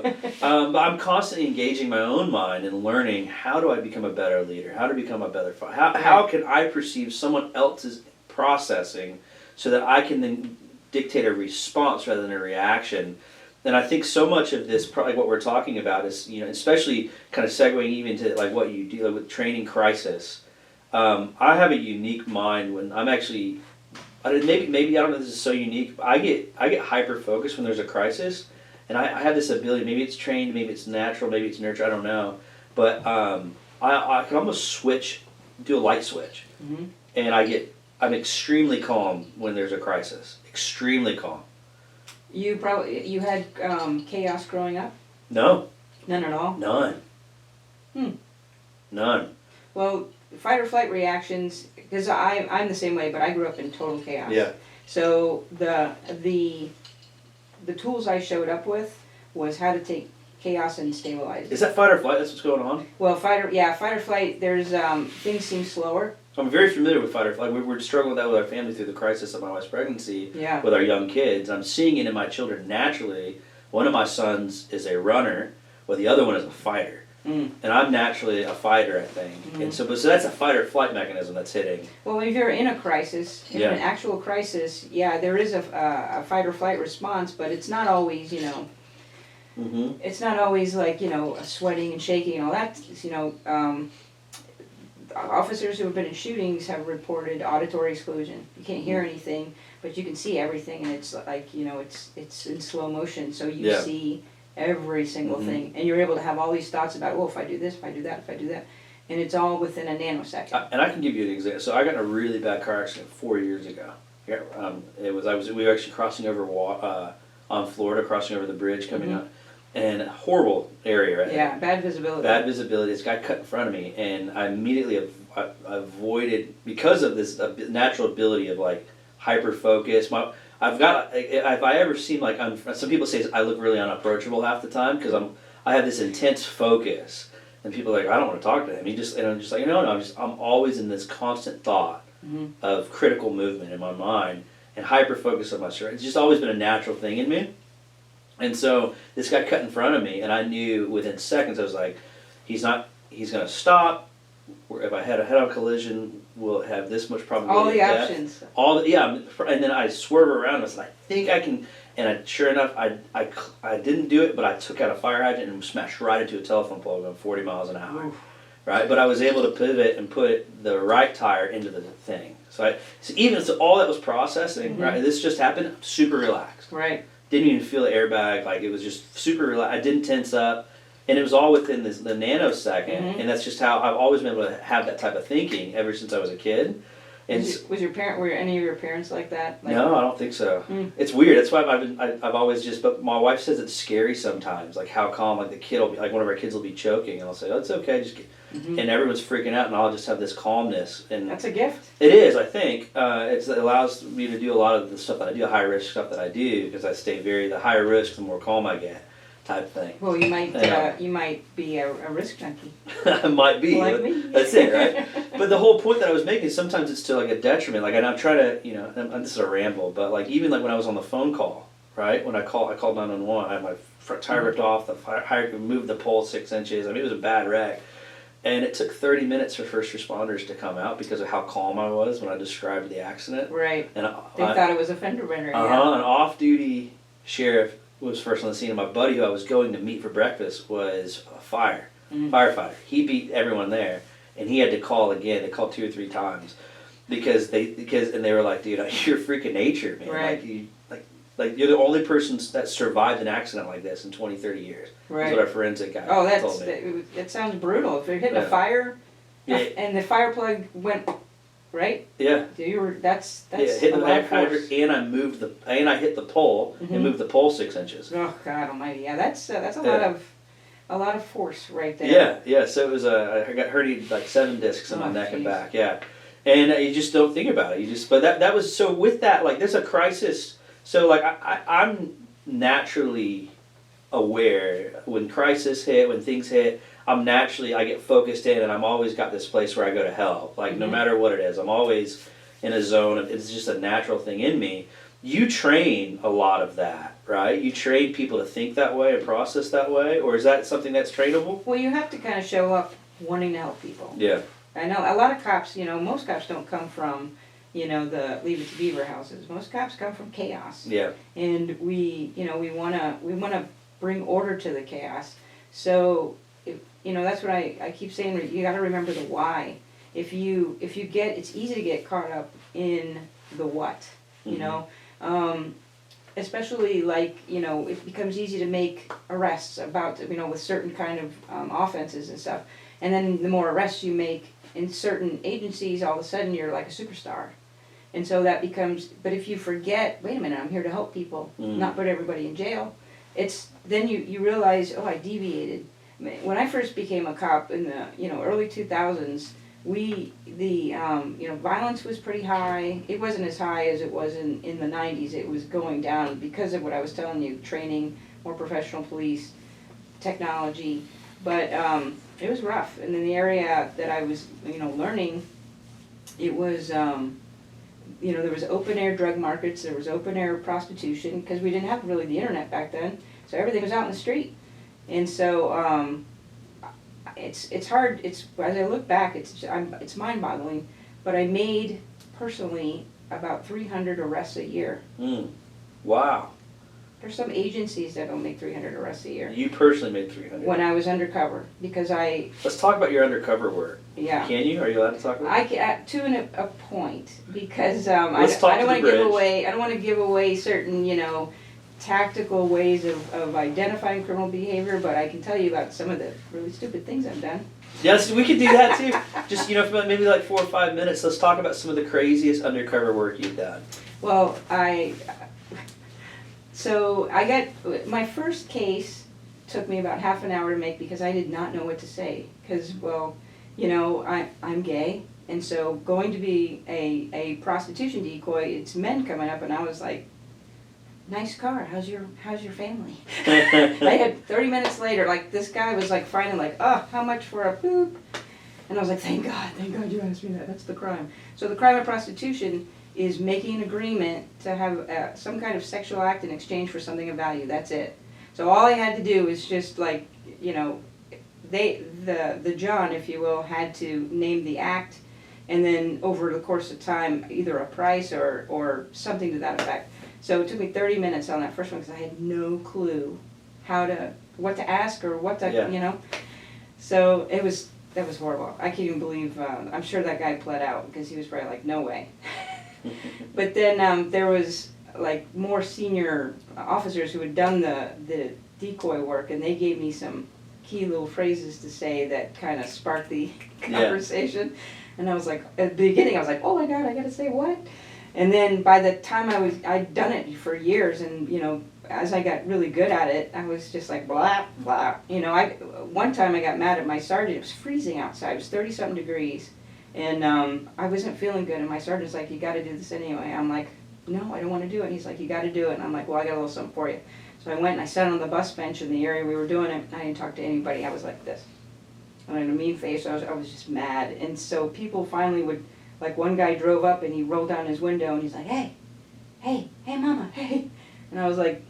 But I'm constantly engaging my own mind and learning how do I become a better leader? How to become a better fighter? How can I perceive someone else's processing so that I can then dictate a response rather than a reaction? And I think so much of this, probably what we're talking about, is especially kind of segueing even to like what you do with training crisis. I have a unique mind when I'm actually. Maybe I don't know if this is so unique, but I get hyper focused when there's a crisis, and I have this ability. Maybe it's trained, maybe it's natural, maybe it's nurtured. I don't know, but I can almost do a light switch, and I I'm extremely calm when there's a crisis. Extremely calm. You had chaos growing up? No. None at all? None. None. Well, fight or flight reactions, because I'm the same way, but I grew up in total chaos. Yeah. So the tools I showed up with was how to take chaos and stabilize it. Is that fight or flight? That's what's going on? Well, fight or flight, there's, things seem slower. I'm very familiar with fight or flight. We're struggling with that with our family through the crisis of my wife's pregnancy with our young kids. I'm seeing it in my children naturally. One of my sons is a runner, while the other one is a fighter. And I'm naturally a fighter, I think. And so that's a fight or flight mechanism that's hitting. Well, if you're in a crisis, in an actual crisis, there is a fight or flight response, but it's not always, it's not always like, sweating and shaking and all that, officers who have been in shootings have reported auditory exclusion. You can't hear anything, but you can see everything, and it's like, it's in slow motion, so you see every single thing, and you're able to have all these thoughts about, well, if I do this, if I do that, if I do that, and it's all within a nanosecond. And I can give you an example. So I got in a really bad car accident 4 years ago. We were actually crossing over on Florida, crossing over the bridge coming up, and a horrible area, right? Yeah, bad visibility. Bad visibility. This guy cut in front of me, and I immediately avoided, because of this natural ability of like hyper focus. If I ever seem like some people say I look really unapproachable half the time because I have this intense focus, and people are like, I don't want to talk to him. And I'm just like, no, I'm always in this constant thought of critical movement in my mind and hyper focus on my surroundings. It's just always been a natural thing in me. And so this guy cut in front of me, and I knew within seconds, I was like, he's going to stop. If I had a head-on collision, we'll have this much probability all the of death. options. And then I swerve around, and I said, I think I can, and sure enough, I didn't do it, but I took out a fire hydrant and smashed right into a telephone pole going 40 miles an hour. Oof. Right? But I was able to pivot and put the right tire into the thing. So all that was processing, right? This just happened, super relaxed. Right. Didn't even feel the airbag, like it was just super relaxed. I didn't tense up, and it was all within the nanosecond, and that's just how I've always been able to have that type of thinking ever since I was a kid. And were any of your parents like that? No, I don't think so. It's weird. That's why I've always but my wife says it's scary sometimes, like how calm, like the kid will be, like one of our kids will be choking, and I'll say, oh, it's okay, just and everyone's freaking out, and I'll just have this calmness. And that's a gift. It is, I think. It allows me to do a lot of the stuff that I do, high risk stuff that I do, because I stay the higher risk, the more calm I get, type thing. Well, you might be a risk junkie. I might be. Like me. That's it, right? But the whole point that I was making is sometimes it's to like a detriment. Like, and I'm trying to, and this is a ramble, but like even like when I was on the phone call, right? When I called 911, I had my front tire ripped off, the fire moved the pole 6 inches. I mean, it was a bad wreck. And it took 30 minutes for first responders to come out because of how calm I was when I described the accident. Right. And they thought it was a fender bender. An off-duty sheriff was first on the scene, and my buddy who I was going to meet for breakfast was a firefighter. He beat everyone there, and he had to call again. They called 2 or 3 times because they were like, dude, you're freaking nature, man. Right. Like you're the only person that survived an accident like this in 20, 30 years. Right. That's what our forensic guy told me. That sounds brutal. If you're hitting a fire, and the fire plug went, right? Yeah. That's hit a lot of force. And I hit the pole and moved the pole 6 inches. Oh God Almighty! Yeah, that's a lot of force right there. Yeah. So it was I got herniated like 7 discs in my neck and back. Yeah, and you just don't think about it. But that was so with that, like there's a crisis. So like I'm naturally aware when crisis hit, when things hit. I get focused in, and I'm always got this place where I go to help. Like no matter what it is, I'm always in a zone. It's just a natural thing in me. You train a lot of that, right? You train people to think that way and process that way, or is that something that's trainable? Well, you have to kind of show up wanting to help people. Yeah. I know a lot of cops. Most cops don't come from the Leave It to Beaver houses. Most cops come from chaos. Yeah. And we wanna bring order to the chaos. So, that's what I keep saying. You got to remember the why. It's easy to get caught up in the what. Especially like it becomes easy to make arrests about with certain kind of offenses and stuff. And then the more arrests you make in certain agencies, all of a sudden you're like a superstar. And so that becomes, but if you forget, wait a minute, I'm here to help people, not put everybody in jail, then you realize, oh, I deviated. When I first became a cop in the early 2000s, violence was pretty high. It wasn't as high as it was in the 90s. It was going down because of what I was telling you, training, more professional police, technology. But it was rough. And in the area that I was, learning, it was, there was open air drug markets, there was open air prostitution, because we didn't have really the internet back then. So everything was out in the street. And so it's hard, as I look back, it's mind-boggling, but I made, personally, about 300 arrests a year. Wow. There's some agencies that don't make 300 arrests a year. You personally made 300? When I was undercover, because Let's talk about your undercover work. Yeah. Can you? Are you allowed to talk about it? To a point, because I don't want to give away certain, tactical ways of identifying criminal behavior, but I can tell you about some of the really stupid things I've done. Yes, we could do that too. Just, for maybe like 4 or 5 minutes, let's talk about some of the craziest undercover work you've done. Well, so I got, my first case took me about half an hour to make because I did not know what to say. Because, I'm gay, and so going to be a prostitution decoy, it's men coming up, and I was like, nice car, how's your family? I had 30 minutes later, this guy was finding how much for a poop? And I was like, thank God you asked me that, that's the crime. So the crime of prostitution is making an agreement to have some kind of sexual act in exchange for something of value, that's it. So all I had to do is just the John, if you will, had to name the act, and then over the course of time, either a price or something to that effect. So it took me 30 minutes on that first one because I had no clue what to ask or what to, So that was horrible. I can't even believe, I'm sure that guy pled out because he was probably like, no way. But then there was more senior officers who had done the decoy work, and they gave me some key little phrases to say that kind of sparked the conversation. Yeah. And I was like, at the beginning I was like, oh my God, I gotta say what? And then by the time I'd done it for years, and as I got really good at it, I was just like blah blah. One time I got mad at my sergeant. It was freezing outside. It was 30-something degrees, and I wasn't feeling good. And my sergeant's like, "You got to do this anyway." I'm like, "No, I don't want to do it." And he's like, "You got to do it." And I'm like, "Well, I got a little something for you." So I went and I sat on the bus bench in the area we were doing it. And I didn't talk to anybody. I was like this, and I had a mean face. I was just mad. And so people finally would. One guy drove up and he rolled down his window and he's like, hey, mama, hey. And I was like,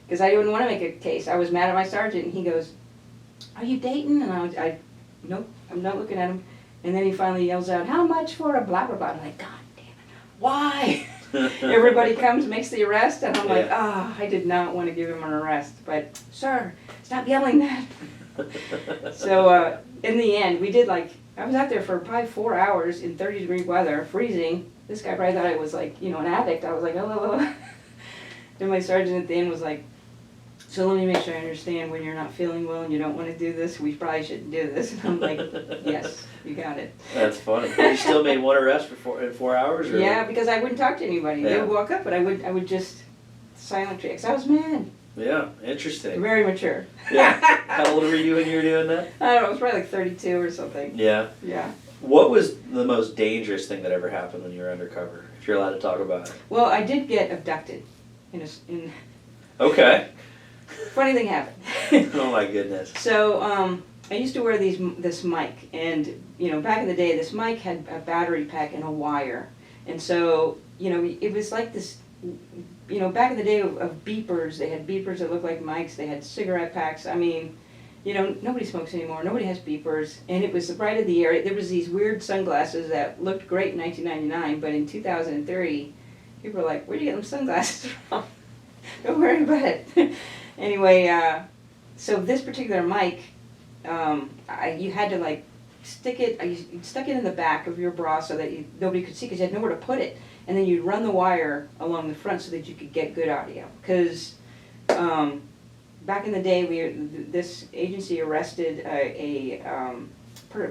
because I didn't want to make a case. I was mad at my sergeant, and he goes, are you dating? And I nope, I'm not looking at him. And then he finally yells out, how much for a blah, blah, blah. I'm like, God damn it, why? Everybody comes, makes the arrest, and I'm like, I did not want to give him an arrest. But, sir, stop yelling that. So, in the end, we did I was out there for probably 4 hours in 30-degree weather, freezing. This guy probably thought I was an addict. I was like, oh. Then my sergeant at the end was like, so let me make sure I understand, when you're not feeling well and you don't want to do this, we probably shouldn't do this. And I'm like, yes, you got it. That's funny. You still made one arrest in 4 hours? Or yeah, because I wouldn't talk to anybody. They would walk up, but I would just silent treat, because I was mad. Yeah, interesting. Very mature. Yeah. How old were you when you were doing that? I don't know, it was probably 32 or something. Yeah. Yeah. What was the most dangerous thing that ever happened when you were undercover, if you're allowed to talk about it? Well, I did get abducted. Okay. Funny thing happened. Oh my goodness. So, I used to wear this mic, and back in the day, this mic had a battery pack and a wire, and so it was like this. Back in the day of beepers, they had beepers that looked like mics. They had cigarette packs. I mean, nobody smokes anymore. Nobody has beepers, and it was right of the area. There was these weird sunglasses that looked great in 1999, but in 2003, people were like, "Where do you get them sunglasses from?" Don't worry about it. Anyway, so this particular mic, you had to stick it. You stuck it in the back of your bra so that nobody could see, because you had nowhere to put it. And then you'd run the wire along the front so that you could get good audio. Because back in the day, this agency arrested a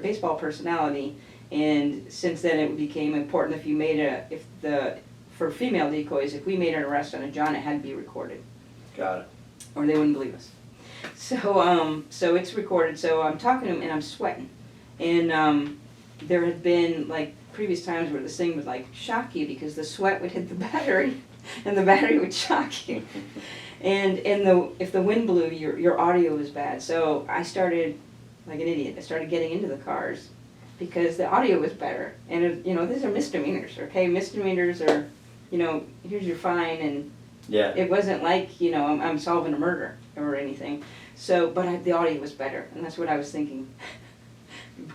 baseball personality, And since then, it became important if you made for female decoys, if we made an arrest on a John, it had to be recorded, Got it. or they wouldn't believe us. So it's recorded. So I'm talking to him and I'm sweating, and there had been like previous times where this thing would like shock you because the sweat would hit the battery, and the battery would shock you. And if the wind blew, your audio was bad. So I started like an idiot. I started getting into the cars because the audio was better. And these are misdemeanors. Okay, misdemeanors are, here's your fine, and Yeah. it wasn't like I'm solving a murder or anything. So, but the audio was better, and that's what I was thinking.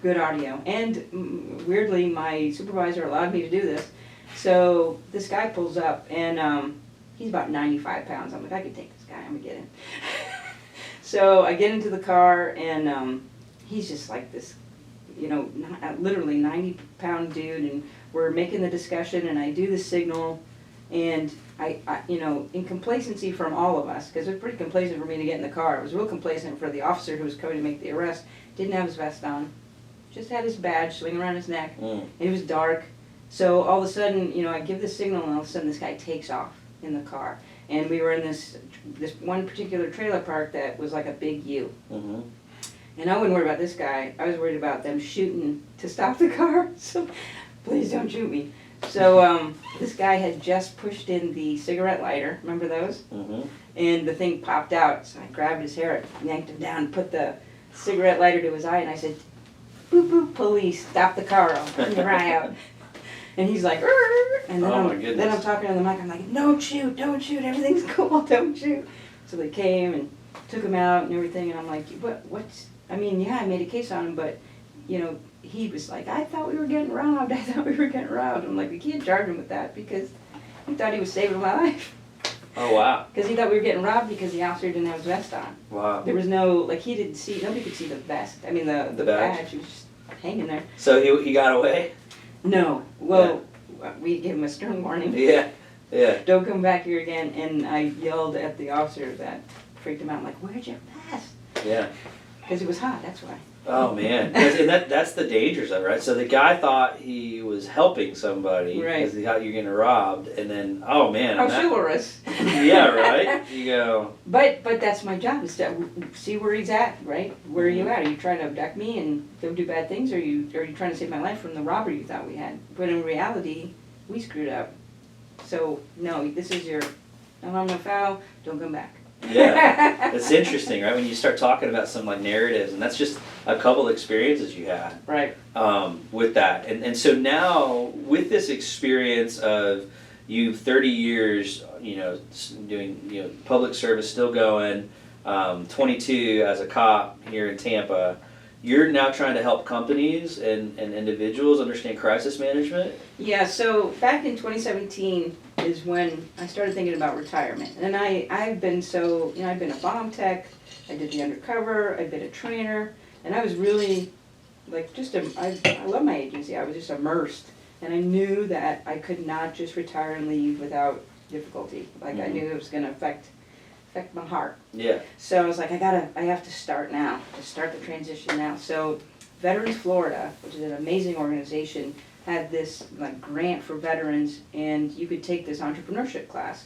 Good audio. And weirdly, my supervisor allowed me to do this. So this guy pulls up, and he's about 95 pounds. I'm like, I can take this guy. I'm going to get him. So I get into the car, and he's just like this, literally 90-pound dude. And we're making the discussion, and I do the signal. And I in complacency from all of us, because it was pretty complacent for me to get in the car. It was real complacent for the officer who was coming to make the arrest. Didn't have his vest on. Just had his badge swinging around his neck. Mm. It was dark. So all of a sudden, I give the signal, and all of a sudden this guy takes off in the car. And we were in this one particular trailer park that was like a big U. Mm-hmm. And I wouldn't worry about this guy. I was worried about them shooting to stop the car. So please don't shoot me. So this guy had just pushed in the cigarette lighter. Remember those? Mm-hmm. And the thing popped out. So I grabbed his hair, yanked him down, put the cigarette lighter to his eye, and I said, "Boop, boop, police, stop the car, I'll turn your eye out." And he's like, "Rrr," and then, then I'm talking on the mic, I'm like, don't shoot, everything's cool, don't shoot. So they came and took him out and everything, and I'm like, I made a case on him, but, he was like, I thought we were getting robbed. I'm like, we can't charge him with that because he thought he was saving my life. Oh, wow. Because he thought we were getting robbed because the officer didn't have his vest on. Wow. There was no, nobody could see the vest. I mean, the badge was just hanging there. So he got away? No. Well, we gave him a stern warning. Yeah. Yeah. Don't come back here again. And I yelled at the officer that freaked him out. I'm like, where's your vest? Yeah. Because it was hot, that's why. Oh, man. And that's the dangers of it, right? So the guy thought he was helping somebody because he thought you were getting robbed, and then, oh, man. How chivalrous. Yeah, right? You go. But that's my job, is to see where he's at, right? Where are you at? Are you trying to abduct me and go do bad things, or are you trying to save my life from the robbery you thought we had? But in reality, we screwed up. So, no, this is your, I'm a foul, don't come back. Yeah, it's interesting, right? When you start talking about some like narratives, and that's just a couple experiences you had, right? With that, and so now with this experience of you 30 years, doing public service, still going, 22 as a cop here in Tampa. You're now trying to help companies and individuals understand crisis management? Yeah, so back in 2017 is when I started thinking about retirement. And I've been I've been a bomb tech, I did the undercover, I've been a trainer, and I was really, like, I love my agency, I was just immersed. And I knew that I could not just retire and leave without difficulty. Like, I knew it was going to affect my heart. Yeah. So I was like, I have to start now, to start the transition now. So Veterans Florida, which is an amazing organization, had this like grant for veterans, and you could take this entrepreneurship class.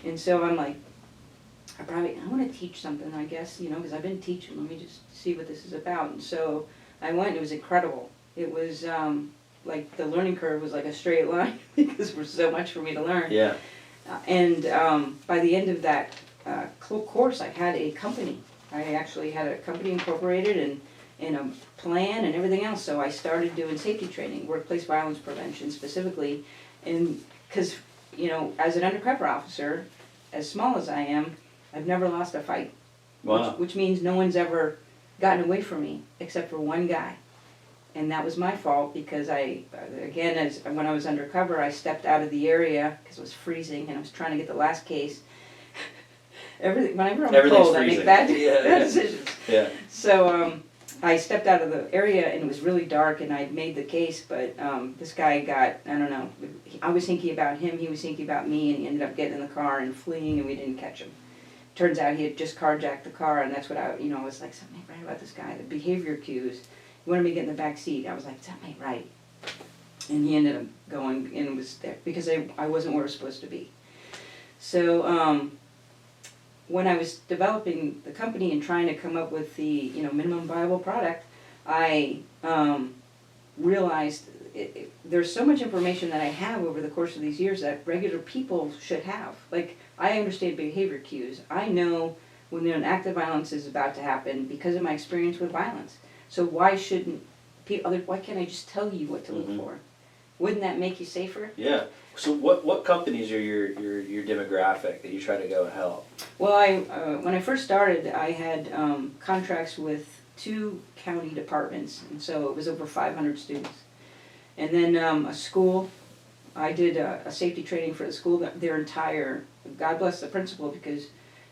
And so I'm like, I want to teach something, I guess, because I've been teaching. Let me just see what this is about. And so I went, and it was incredible. It was like the learning curve was like a straight line because there was so much for me to learn. Yeah. And by the end of that course, I had a company. I actually had a company incorporated and a plan and everything else. So I started doing safety training, workplace violence prevention specifically. And because, as an undercover officer, as small as I am, I've never lost a fight. Wow. Which means no one's ever gotten away from me except for one guy. And that was my fault because when I was undercover, I stepped out of the area because it was freezing and I was trying to get the last case. Whenever I'm cold, I make bad decisions. Yeah. So I stepped out of the area and it was really dark and I made the case, but this guy got, I don't know, I was thinking about him, he was thinking about me, and he ended up getting in the car and fleeing and we didn't catch him. Turns out he had just carjacked the car, and that's what I was like, something ain't right about this guy. The behavior cues, he wanted me to get in the back seat. I was like, something ain't right. And he ended up going and was there because I wasn't where I was supposed to be. So when I was developing the company and trying to come up with the minimum viable product, I realized there's so much information that I have over the course of these years that regular people should have. Like, I understand behavior cues. I know when an act of violence is about to happen because of my experience with violence. So why can't I just tell you what to look for? Wouldn't that make you safer? Yeah. So what companies are your demographic that you try to go help? Well, when I first started, I had contracts with 2 county departments, and so it was over 500 students. And then a school, I did a safety training for the school, their entire, God bless the principal, because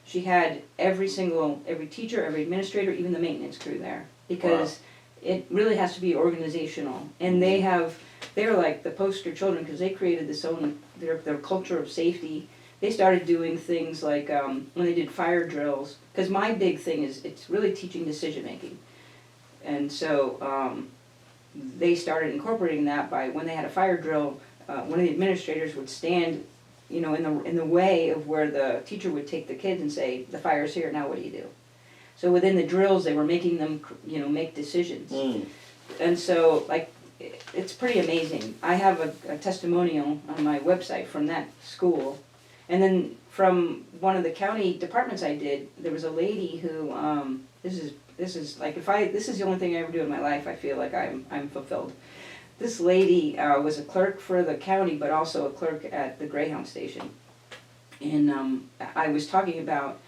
she had every teacher, every administrator, even the maintenance crew there. Because it really has to be organizational. And they're like the poster children because they created their culture of safety. They started doing things like when they did fire drills, because my big thing is it's really teaching decision making. And so they started incorporating that by when they had a fire drill, one of the administrators would stand, in the way of where the teacher would take the kids and say, "The fire's here, now what do you do?" So within the drills, they were making them, make decisions. And so, like, it's pretty amazing. I have a testimonial on my website from that school. And then from one of the county departments I did, there was a lady who, this is like, this is the only thing I ever do in my life, I feel like I'm fulfilled. This lady was a clerk for the county, but also a clerk at the Greyhound station. And I was talking about,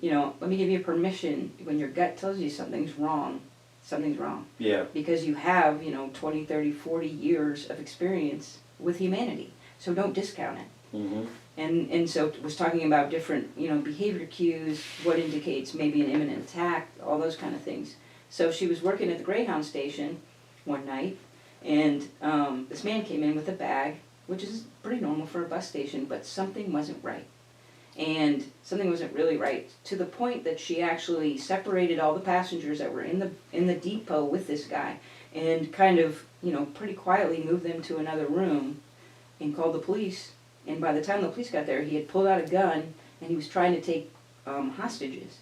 let me give you permission when your gut tells you something's wrong. Yeah. Because you have, 20, 30, 40 years of experience with humanity. So don't discount it. Mm-hmm. And so it was talking about different, behavior cues, what indicates maybe an imminent attack, all those kind of things. So she was working at the Greyhound station one night, and this man came in with a bag, which is pretty normal for a bus station, but something wasn't right. And something wasn't really right, to the point that she actually separated all the passengers that were in the depot with this guy and kind of, pretty quietly moved them to another room and called the police. And by the time the police got there, he had pulled out a gun and he was trying to take hostages.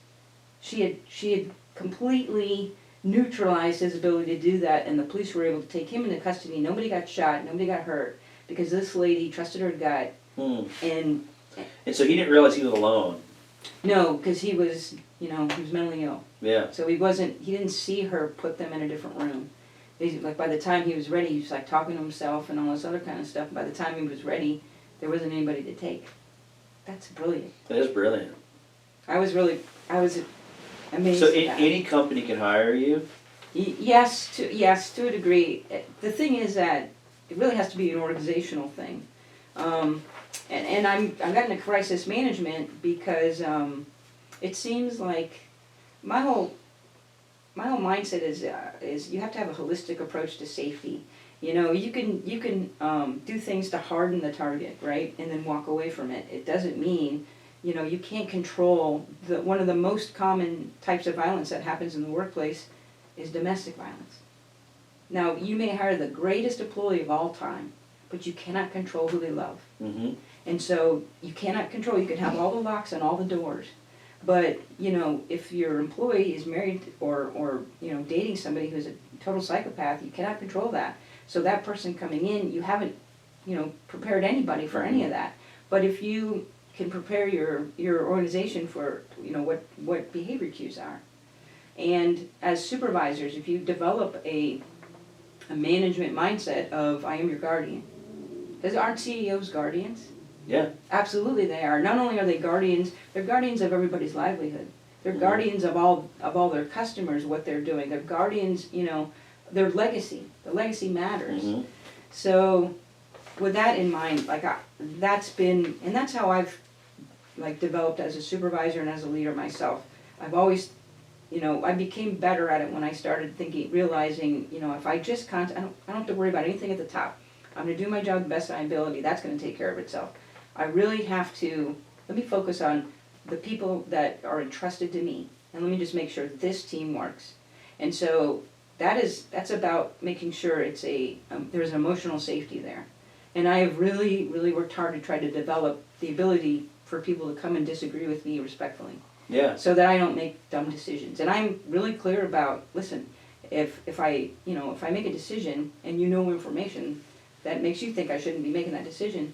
She had completely neutralized his ability to do that, and the police were able to take him into custody. Nobody got shot, nobody got hurt, because this lady trusted her gut. And so he didn't realize he was alone. No, because he was mentally ill. Yeah. So he didn't see her put them in a different room. Like, by the time he was ready, he was like talking to himself and all this other kind of stuff. By the time he was ready, there wasn't anybody to take. That's brilliant. That is brilliant. I was amazed. So any company can hire you? Yes, to a degree. The thing is that it really has to be an organizational thing. And I'm gotten into crisis management because it seems like my whole mindset is you have to have a holistic approach to safety. You can do things to harden the target, right, and then walk away from it. It doesn't mean you can't control one of the most common types of violence that happens in the workplace is domestic violence. Now, you may hire the greatest employee of all time, but you cannot control who they love. Mm-hmm. And so you cannot control, you can have all the locks on all the doors. But, if your employee is married or dating somebody who's a total psychopath, you cannot control that. So that person coming in, you haven't, prepared anybody for any of that. But if you can prepare your organization for, what behavior cues are. And as supervisors, if you develop a management mindset of, I am your guardian. Because aren't CEOs guardians? Yeah. Absolutely they are. Not only are they guardians, they're guardians of everybody's livelihood. They're guardians of all their customers, what they're doing. They're guardians, their legacy. The legacy matters. Mm-hmm. So with that in mind, that's how I've developed as a supervisor and as a leader myself. I've always, I became better at it when I started realizing, if I just I don't have to worry about anything at the top. I'm going to do my job the best of my ability. That's going to take care of itself. I really have to, let me focus on the people that are entrusted to me. And let me just make sure this team works. And so that's about making sure it's there's an emotional safety there. And I have really, really worked hard to try to develop the ability for people to come and disagree with me respectfully. Yeah. So that I don't make dumb decisions. And I'm really clear about, listen, if I make a decision and you know information that makes you think I shouldn't be making that decision,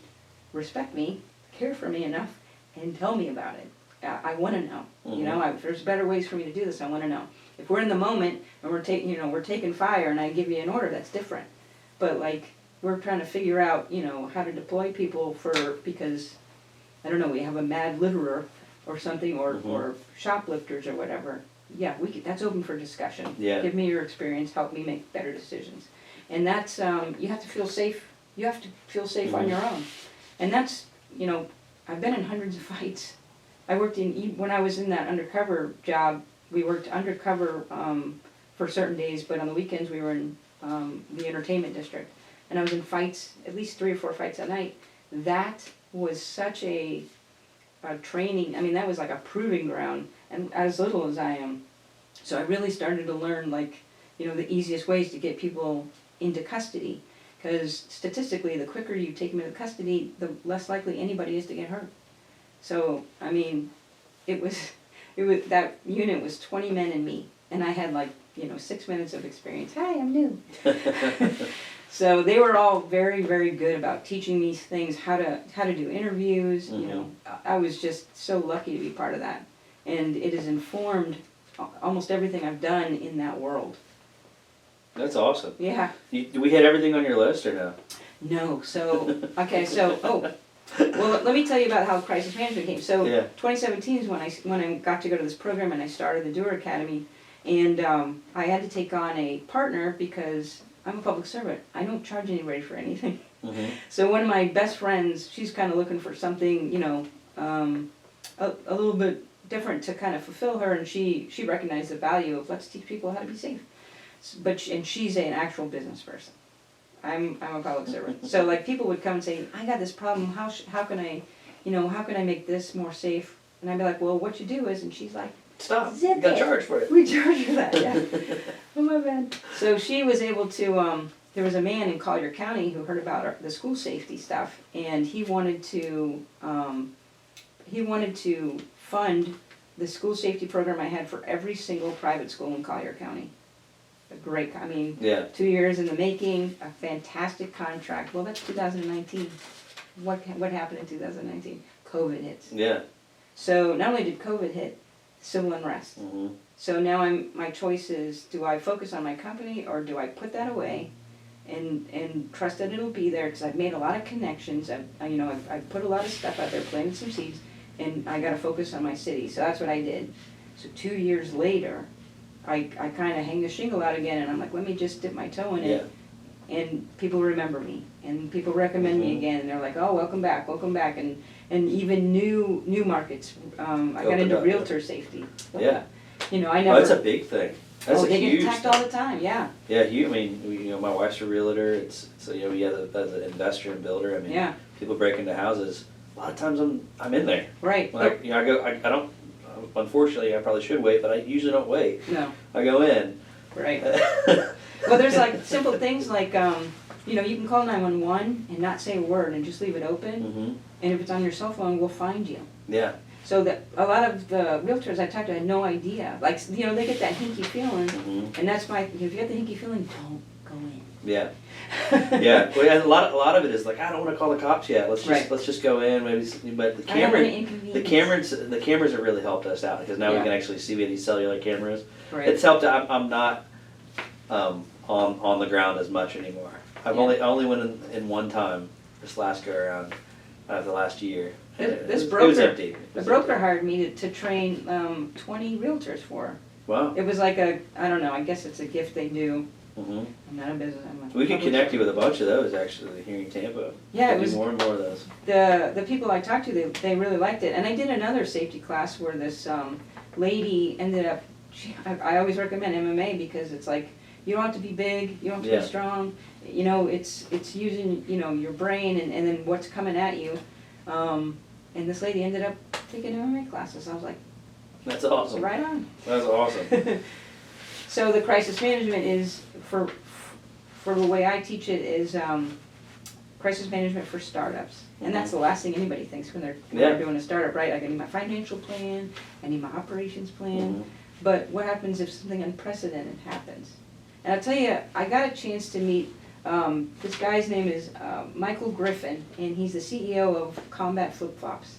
respect me, care for me enough, and tell me about it. I want to know. Mm-hmm. If there's better ways for me to do this, I want to know. If we're in the moment and we're taking fire and I give you an order, that's different. But like, we're trying to figure out, how to deploy people because, I don't know, we have a mad litterer or something, or shoplifters or whatever. Yeah, that's open for discussion. Yeah. Give me your experience, help me make better decisions. And that's, you have to feel safe. You have to feel safe on your own. And that's, I've been in hundreds of fights. I worked when I was in that undercover job, we worked undercover for certain days, but on the weekends we were in the entertainment district. And I was in fights, at least 3 or 4 fights a night. That was such a training, that was like a proving ground, and as little as I am. So I really started to learn, the easiest ways to get people into custody. Because statistically, the quicker you take them into custody, the less likely anybody is to get hurt. So, that unit was 20 men and me. And I had 6 minutes of experience. Hi, I'm new. So they were all very, very good about teaching me things, how to do interviews. I was just so lucky to be part of that, and it has informed almost everything I've done in that world. That's awesome. Yeah. Do we hit everything on your list or no? No. So well, let me tell you about how crisis management came. So 2017 is when I got to go to this program and I started the Doer Academy, and I had to take on a partner because I'm a public servant. I don't charge anybody for anything. Mm-hmm. So one of my best friends, she's kind of looking for something, a little bit different to kind of fulfill her, and she recognized the value of let's teach people how to be safe. And she's an actual business person. I'm a public servant. So people would come and say, I got this problem. How can I make this more safe? And I'd be like, well, what you do is, and she's like, stop. You got charged for it. We charge for that, yeah. Oh, my bad. So she was able to, there was a man in Collier County who heard about the school safety stuff, and he wanted to fund the school safety program I had for every single private school in Collier County. A great, 2 years in the making, a fantastic contract. Well, that's 2019. What happened in 2019? COVID hits. Yeah. So not only did COVID hit, civil unrest. Mm-hmm. So now my choice is, do I focus on my company or do I put that away and trust that it'll be there? Because I've made a lot of connections. I've put a lot of stuff out there, planted some seeds, and I got to focus on my city. So that's what I did. So 2 years later, I kind of hang the shingle out again, and I'm like, let me just dip my toe in it. And people remember me, and people recommend me again, and they're like, oh, welcome back, and even new markets. I got into realtor safety. Yeah. I never. Oh, that's a big thing. That's a they huge get attacked all the time. Yeah. Yeah, my wife's a realtor. It's so as an investor and builder. People break into houses. A lot of times I'm in there. Right. When I don't. Unfortunately, I probably should wait, but I usually don't wait. No. I go in. Right. Well, there's simple things like you can call 911 and not say a word and just leave it open. Mm-hmm. And if it's on your cell phone, we'll find you. Yeah. So that a lot of the realtors I talked to had no idea. They get that hinky feeling, and that's why if you get the hinky feeling, don't go in. Yeah. Yeah. Well, a lot of it is I don't want to call the cops yet. Let's just go in. But the cameras have really helped us out because now we can actually see via these cellular cameras. Right. It's helped. I'm not on the ground as much anymore. I only went in one time this last go around the last year. It was empty. The broker hired me to train 20 realtors for her. Wow. It was I don't know, I guess it's a gift they do. Mm-hmm. I'm not a business. We could connect you with a bunch of those actually here in Tampa. Yeah, it was more and more of those. The people I talked to, they really liked it. And I did another safety class where this lady ended up, I always recommend MMA because it's you don't have to be big, you don't have to be strong. It's using, your brain and then what's coming at you. And this lady ended up taking MMA classes. I was like, that's awesome. Right on. That's awesome. So the crisis management is, for the way I teach it, is crisis management for startups. And that's the last thing anybody thinks when they're doing a startup, right? Like, I need my financial plan, I need my operations plan. But what happens if something unprecedented happens? And I'll tell you, I got a chance to meet, this guy's name is Michael Griffin, and he's the CEO of Combat Flip Flops.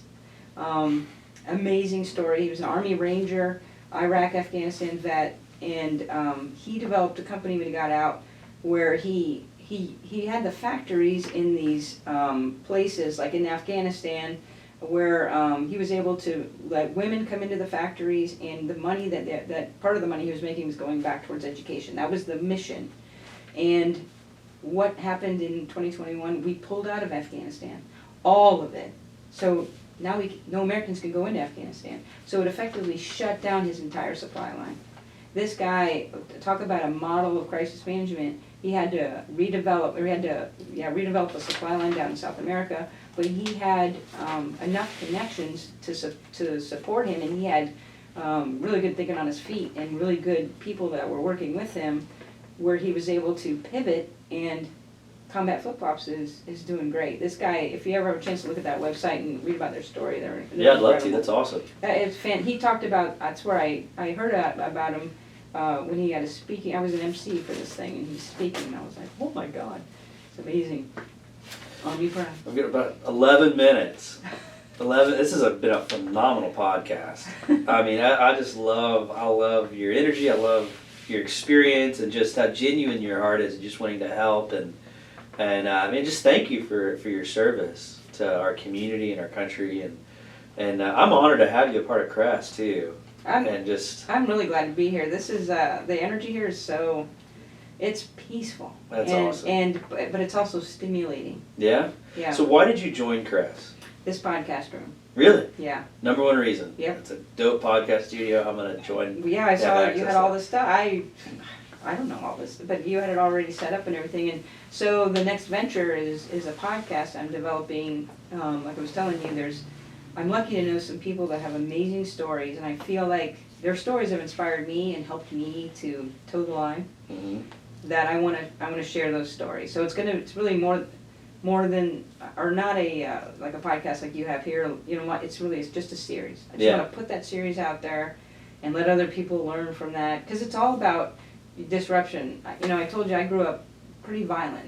Amazing story. He was an Army Ranger, Iraq, Afghanistan vet, and he developed a company when he got out where he had the factories in these places, like in Afghanistan, where he was able to let women come into the factories, and the money that part of the money he was making was going back towards education. That was the mission. And what happened in 2021? We pulled out of Afghanistan, all of it. So now no Americans can go into Afghanistan. So it effectively shut down his entire supply line. This guy, talk about a model of crisis management. He had to redevelop a supply line down in South America, but he had enough connections to support him, and he had really good thinking on his feet and really good people that were working with him, where he was able to pivot. And Combat Flip Flops is doing great. This guy, if you ever have a chance to look at that website and read about their story, they're yeah, I'd love to. That's awesome. He talked about, that's where I heard about him when he had a speaking. I was an MC for this thing, and he's speaking, and I was like, oh my God, it's amazing. I've got about 11 minutes. 11. This has been a phenomenal podcast. I mean, I love your energy. I love your experience and just how genuine your heart is, and just wanting to help. And I mean, just thank you for your service to our community and our country. And I'm honored to have you a part of Crest too. I'm really glad to be here. This is the energy here is so, it's peaceful. That's awesome. But it's also stimulating. Yeah? Yeah. So why did you join Crest? This podcast room. Really? Yeah. Number one reason. Yep. It's a dope podcast studio. I'm gonna join. Yeah, I saw that you had all this stuff. I don't know all this, but you had it already set up and everything. And so the next venture is a podcast I'm developing. Like I was telling you, I'm lucky to know some people that have amazing stories, and I feel like their stories have inspired me and helped me to toe the line. Mm-hmm. That I want to share those stories. So it's really more than, or not like a podcast like you have here. You know what? It's just a series. I just want to put that series out there and let other people learn from that, because it's all about disruption. I told you I grew up pretty violent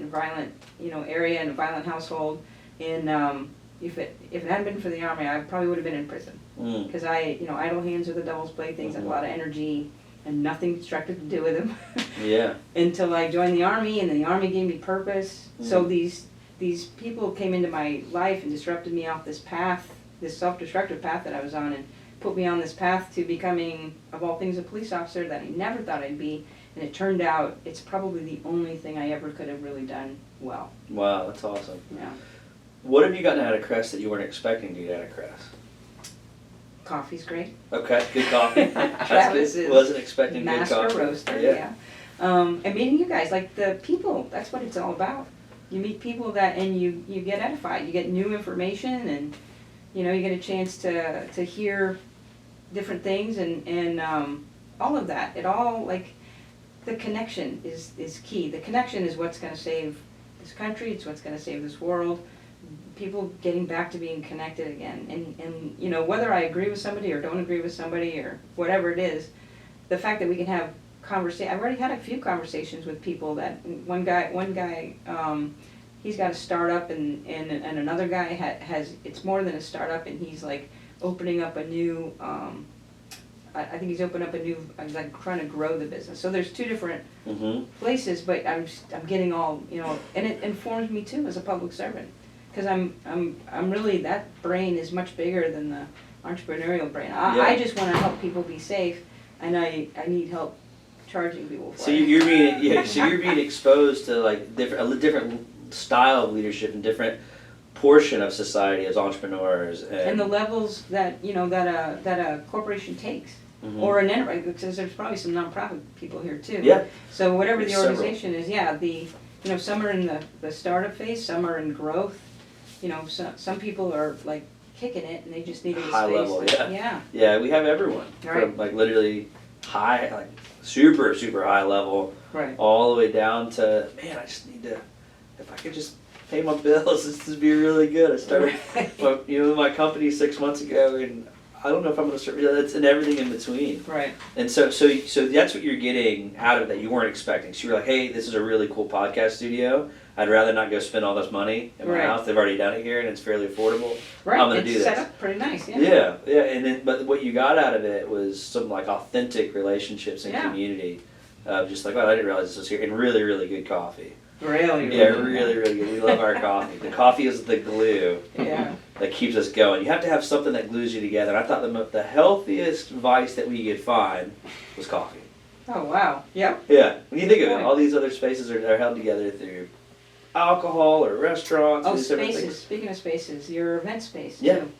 area in a violent household, and if it hadn't been for the Army, I probably would have been in prison, because idle hands are the devil's playthings. I have a lot of energy and nothing constructive to do with them. Yeah. Until I joined the Army, and then the Army gave me purpose. So these people came into my life and disrupted me off this path, this self-destructive path that I was on, and put me on this path to becoming, of all things, a police officer that I never thought I'd be. And it turned out it's probably the only thing I ever could have really done well. Wow, that's awesome. Yeah. What have you gotten out of Crest that you weren't expecting to get out of Crest? Coffee's great. Okay, good coffee. That wasn't expecting good coffee. Master roaster, yeah. And meeting you guys, like the people, that's what it's all about. You meet people and you get edified. You get new information, and you get a chance to hear different things, and all of that. It all, like, the connection is key. The connection is what's going to save this country. It's what's going to save this world. People getting back to being connected again, and whether I agree with somebody or don't agree with somebody or whatever it is, the fact that we can have conversation. I've already had a few conversations with people. That one guy, he's got a startup, and another guy has it's more than a startup, and he's like opening up a new. I think he's opened up a new, like, trying to grow the business. So there's two different places, but I'm getting all, and it informs me too as a public servant, because I'm really, that brain is much bigger than the entrepreneurial brain. I just want to help people be safe, and I need help charging people for it. So you're being exposed to, like, a different style of leadership and different portion of society as entrepreneurs, and the levels that that a corporation takes. Or an enterprise, because there's probably some nonprofit people here too. Yeah. So whatever the organization is, some are in the startup phase, some are in growth. Some people are like kicking it, and they just need a high space. level, Yeah. Yeah, we have everyone Right. from, like, literally high, like super, super high level, Right. all the way down to, man, I just need to, if I could just pay my bills, this would be really good. I started my company 6 months ago, and I don't know if I'm going to start, that's and everything in between. Right. And so that's what you're getting out of that you weren't expecting. So you were like, hey, this is a really cool podcast studio. I'd rather not go spend all this money in my house. They've already done it here, and it's fairly affordable. Right. I'm going to do this. It's set up pretty nice. Yeah. Yeah. And then, but what you got out of it was some like authentic relationships and community. Just like, oh, I didn't realize this was here, and really, really good coffee. Really? Yeah, really, really good. We love our coffee. The coffee is the glue that keeps us going. You have to have something that glues you together. And I thought the healthiest vice that we could find was coffee. Oh, wow. Yep. Yeah. When you think of it, all these other spaces are held together through alcohol or restaurants. Oh, these different spaces. things. Speaking of spaces, your event space, too.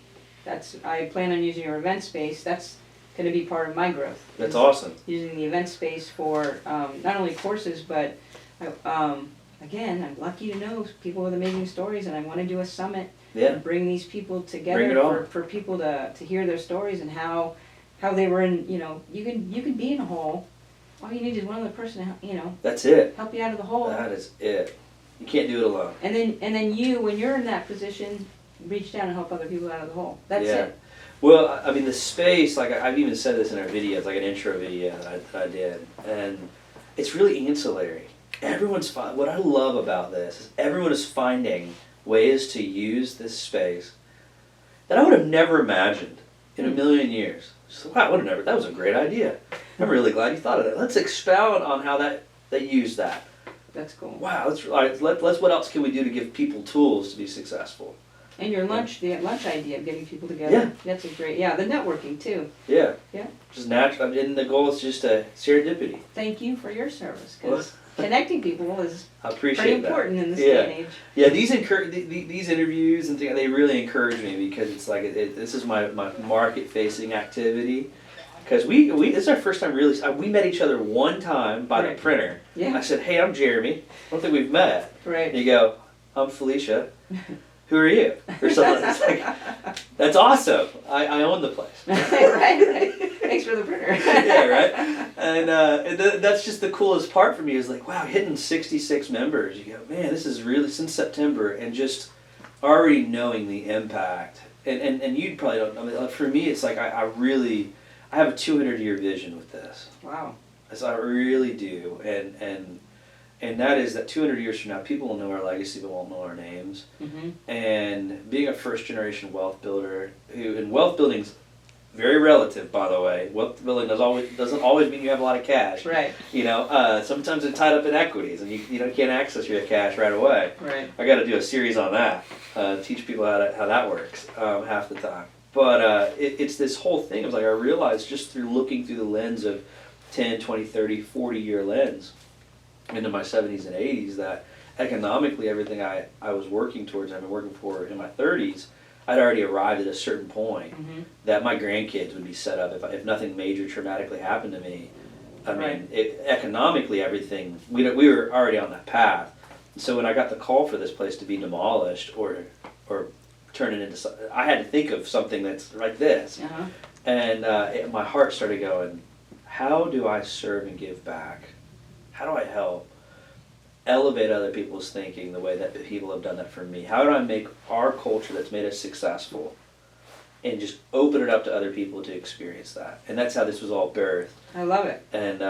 Yeah. I plan on using your event space. That's going to be part of my growth. That's awesome. Using the event space for not only courses, but again, I'm lucky to know people with amazing stories, and I want to do a summit and bring these people together for people to hear their stories and how they were in. You can be in a hole. All you need is one other person to That's it. help you out of the hole. That is it. You can't do it alone. And then you, when you're in that position, reach down and help other people out of the hole. That's it. Well, I mean, the space, like I've even said this in our videos, like an intro video that I did, and it's really ancillary. Everyone's what I love about this is everyone is finding ways to use this space that I would have never imagined in a million years. So, wow, that was a great idea. I'm really glad you thought of that. Let's expound on how they use that. That's cool. Wow, let's what else can we do to give people tools to be successful? And your the lunch idea of getting people together. That's a great, the networking too. Yeah. Yeah. Just natural, and the goal is just a serendipity. Thank you for your service, because connecting people is pretty important in this day and age. Yeah, these interviews and things, they really encourage me, because it's like this is my market-facing activity. Because this is our first time really, we met each other one time by the printer. Yeah. I said, hey, I'm Jeremy. I don't think we've met. Right. And you go, I'm Felicia. Who are you? Or something. It's like, that's awesome. I own the place. right. Thanks for the printer. Yeah, right? And that's just the coolest part for me is like, wow, hitting 66 members. You go, man, this is really since September, and just already knowing the impact. And you probably don't, I mean, for me, it's like I have a 200-year vision with this. Wow. So I really do. And that is that 200 years from now, people will know our legacy but won't know our names. Mm-hmm. And being a first-generation wealth builder, and wealth building's very relative, by the way. Wealth building doesn't always mean you have a lot of cash. Right. Sometimes it's tied up in equities, and you can't access your cash right away. Right. I got to do a series on that, teach people how that works half the time. But it's this whole thing. It was like I realized just through looking through the lens of 10, 20, 30, 40-year lens into my 70s and 80s, that economically everything I was working towards, I've been working for in my 30s, I'd already arrived at a certain point that my grandkids would be set up if nothing major traumatically happened to me. I mean, economically everything, we were already on that path. So when I got the call for this place to be demolished or turn it into something, I had to think of something that's like this. Uh-huh. And my heart started going, how do I serve and give back? How do I help elevate other people's thinking the way that people have done that for me? How do I make our culture that's made us successful and just open it up to other people to experience that? And that's how this was all birthed. I love it. And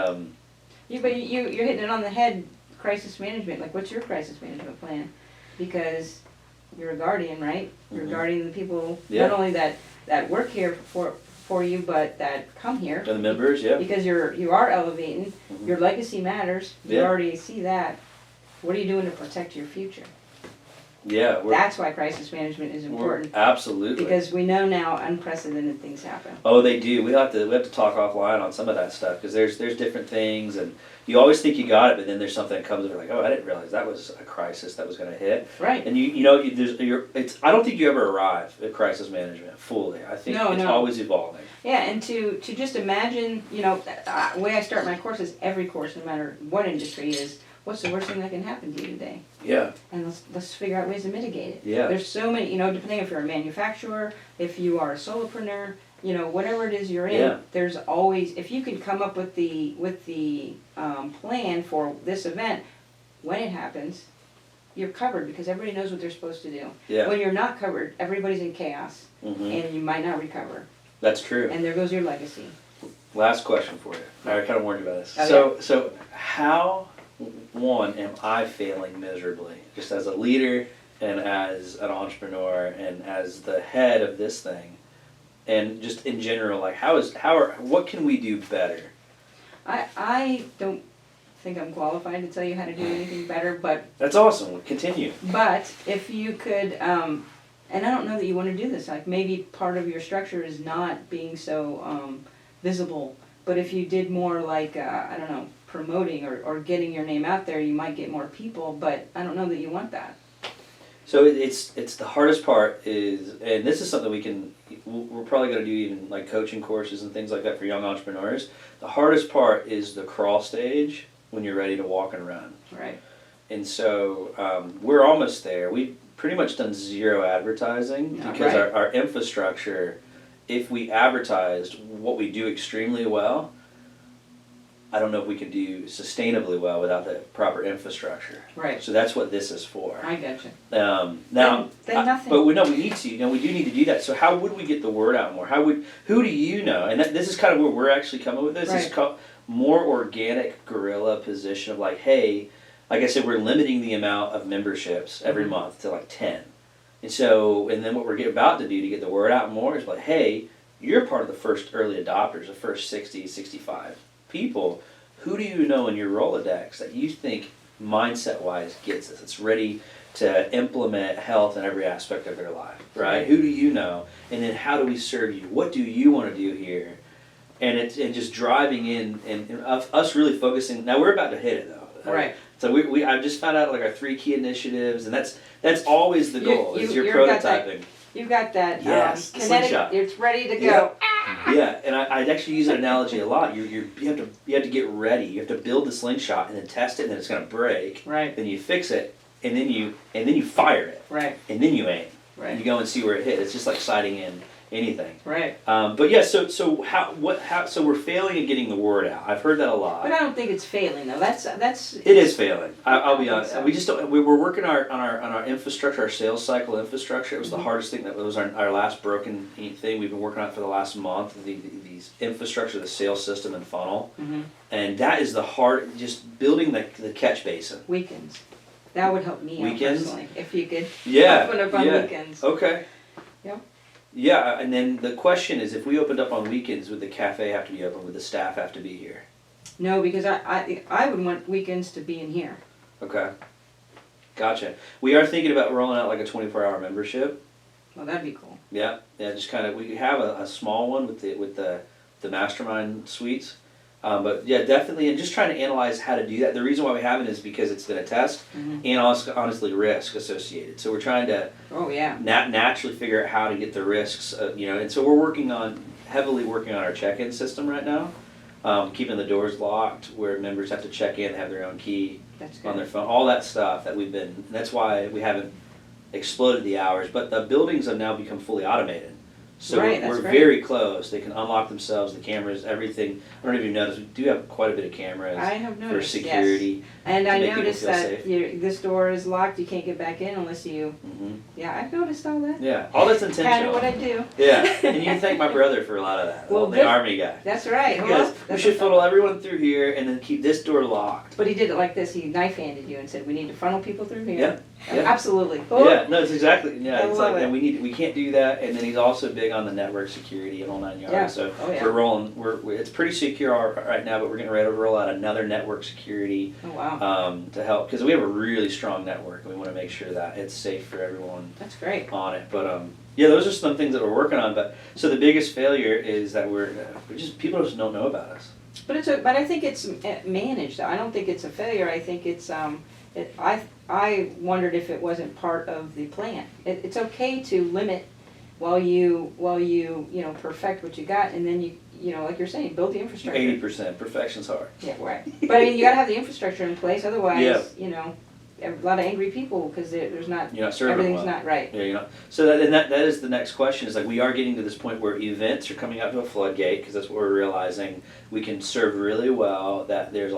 you're hitting it on the head. Crisis management. Like, what's your crisis management plan? Because you're a guardian, right? You're guarding the people not only that work here for you, but that come here. And the members, Because you are elevating. Your legacy matters. You already see that. What are you doing to protect your future? Yeah. That's why crisis management is important. Absolutely. Because we know now unprecedented things happen. Oh, they do. We have to talk offline on some of that stuff, because there's different things, and you always think you got it, but then there's something that comes and you're like, oh, I didn't realize that was a crisis that was going to hit. Right. And I don't think you ever arrive at crisis management fully. I think it's always evolving. Yeah, and to just imagine, the way I start my courses, every course, no matter what industry, is what's the worst thing that can happen to you today? Yeah. And let's figure out ways to mitigate it. Yeah. There's so many, depending if you're a manufacturer, if you are a solopreneur, you know, whatever it is you're in, Yeah. there's always, if you can come up with the plan for this event, when it happens, you're covered because everybody knows what they're supposed to do. Yeah. When you're not covered, everybody's in chaos, Mm-hmm. and you might not recover. That's true. And there goes your legacy. Last question for you. I kind of warned you about this. Oh, So how, one, am I failing miserably, just as a leader and as an entrepreneur and as the head of this thing, and just in general, like what can we do better? I don't think I'm qualified to tell you how to do anything better, but That's awesome. Continue. if you could, and I don't know that you want to do this, like maybe part of your structure is not being so visible, but if you did more like, I don't know, promoting or getting your name out there, you might get more people, but I don't know that you want that. So it's the hardest part is, and this is something we're probably going to do even like coaching courses and things like that for young entrepreneurs. The hardest part is the crawl stage when you're ready to walk and run. Right. And so we're almost there. We've pretty much done zero advertising because Right. our infrastructure, if we advertised what we do extremely well, I don't know if we can do sustainably well without the proper infrastructure. Right. So that's what this is for. I gotcha. Now, Then nothing. but we need to. We do need to do that. So how would we get the word out more? Who do you know? And this is kind of where we're actually coming with this. Right. It's called more organic guerrilla position of like, hey, like I said, we're limiting the amount of memberships every month to like 10. And then what we're about to do to get the word out more is like, hey, you're part of the first early adopters, the first 60, 65 people. Who do you know in your Rolodex that you think mindset-wise gets this? It's ready to implement health in every aspect of their life, right? Who do you know? And then how do we serve you? What do you want to do here? And just driving in and us really focusing. Now we're about to hit it though. Right. So I just found out like our 3 key initiatives, and that's always the goal. Is you're got prototyping. You've got that Yes, kinetic. slingshot. It's ready to go. Yep. Yeah, and I actually use that analogy a lot. You have to get ready. You have to build the slingshot and then test it, and then it's going to break. Right. Then you fix it, and then you fire it. Right. And then you aim. Right. And you go and see where it hit. It's just like sighting in anything. Right. But yeah, so we're failing at getting the word out. I've heard that a lot. But I don't think it's failing though. That's. It is failing. I'll be honest. So. We just don't. We're working on our infrastructure, our sales cycle infrastructure. It was the hardest thing. That was our last broken thing. We've been working on it for the last month. These infrastructure, the sales system and funnel, and that is the hard. Just building the catch basin. Weekends. That would help me Weekends? out personally if you could open up on weekends. Okay. Yep. Yeah, and then the question is, if we opened up on weekends, would the cafe have to be open? Would the staff have to be here? No, because I would want weekends to be in here. Okay. Gotcha. We are thinking about rolling out like a 24-hour membership. Well, that'd be cool. Yeah, just kind of, we could have a small one with the mastermind suites. But yeah, definitely, and just trying to analyze how to do that. The reason why we haven't is because it's been a test and also, honestly risk associated. So we're trying to naturally figure out how to get the risks, and so we're heavily working on our check-in system right now, keeping the doors locked where members have to check in, have their own key on their phone, all that stuff that that's why we haven't exploded the hours, but the buildings have now become fully automated. So we're very close. They can unlock themselves, the cameras, everything. I don't know if you've noticed, we do have quite a bit of cameras for security. Yes. And I make noticed people feel that safe. this door is locked. You can't get back in unless you. Yeah, I've noticed all that. Yeah, all that's intentional. Kind of what I do. Yeah, and you can thank my brother for a lot of that. Well, the Army guy. That's right. Because we should funnel everyone through here and then keep this door locked. But he did it like this. He knife-handed you and said, "We need to funnel people through here." Yeah. Yeah. Absolutely. Yeah, no, it's exactly. Yeah, I it's love like, it. and we can't do that. And then he's also big on the network security and all 9 yards. Yeah. So Oh, yeah. we're rolling. It's pretty secure right now, but we're getting ready to roll out another network security. Oh wow. To help, because we have a really strong network, and we want to make sure that it's safe for everyone. That's great. On it, but yeah, those are some things that we're working on. But so the biggest failure is that people just don't know about us. But I think it's managed. I don't think it's a failure. I think it's I wondered if it wasn't part of the plan. It's okay to limit while you perfect what you got, and then you like you're saying, build the infrastructure. 80%. Perfection's hard. Yeah, right. But I mean, you got to have the infrastructure in place. Otherwise, a lot of angry people because there's not, You're not serving everything's well. not right. Yeah, you know. So that is the next question. Is like we are getting to this point where events are coming out to a floodgate because that's what we're realizing. We can serve really well. That there's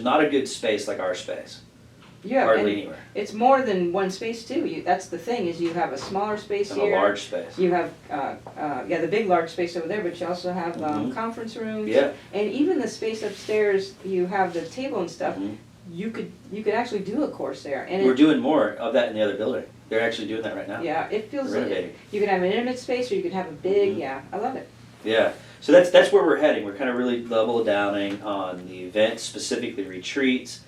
not a good space like our space. Yeah, Hardly and anywhere. it's more than one space too. That's the thing, is you have a smaller space And here. a large space. You have, the big large space over there, but you also have conference rooms. Yeah. And even the space upstairs, you have the table and stuff. Mhm. You could actually do a course there. And We're doing more of that in the other building. They're actually doing that right now. yeah, it feels They're like renovating. you could have an intimate space, or you could have a big. Mhm. Yeah, I love it. Yeah. So that's where we're heading. We're kind of really double downing on the events, specifically retreats,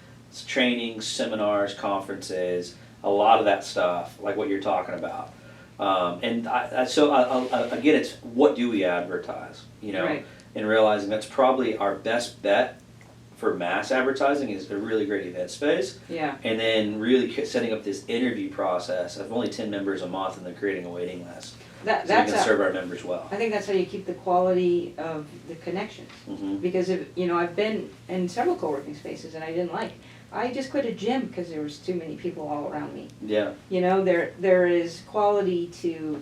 trainings, seminars, conferences, a lot of that stuff, like what you're talking about. And again, it's what do we advertise, you know, Right. and realizing that's probably our best bet for mass advertising is a really great event space. Yeah. And then really setting up this interview process of only 10 members a month and then creating a waiting list. So we That's can serve our members well. I think that's how you keep the quality of the connections. Mm-hmm. Because I've been in several co-working spaces and I didn't like. I just quit a gym because there was too many people all around me. Yeah. You know, there is quality to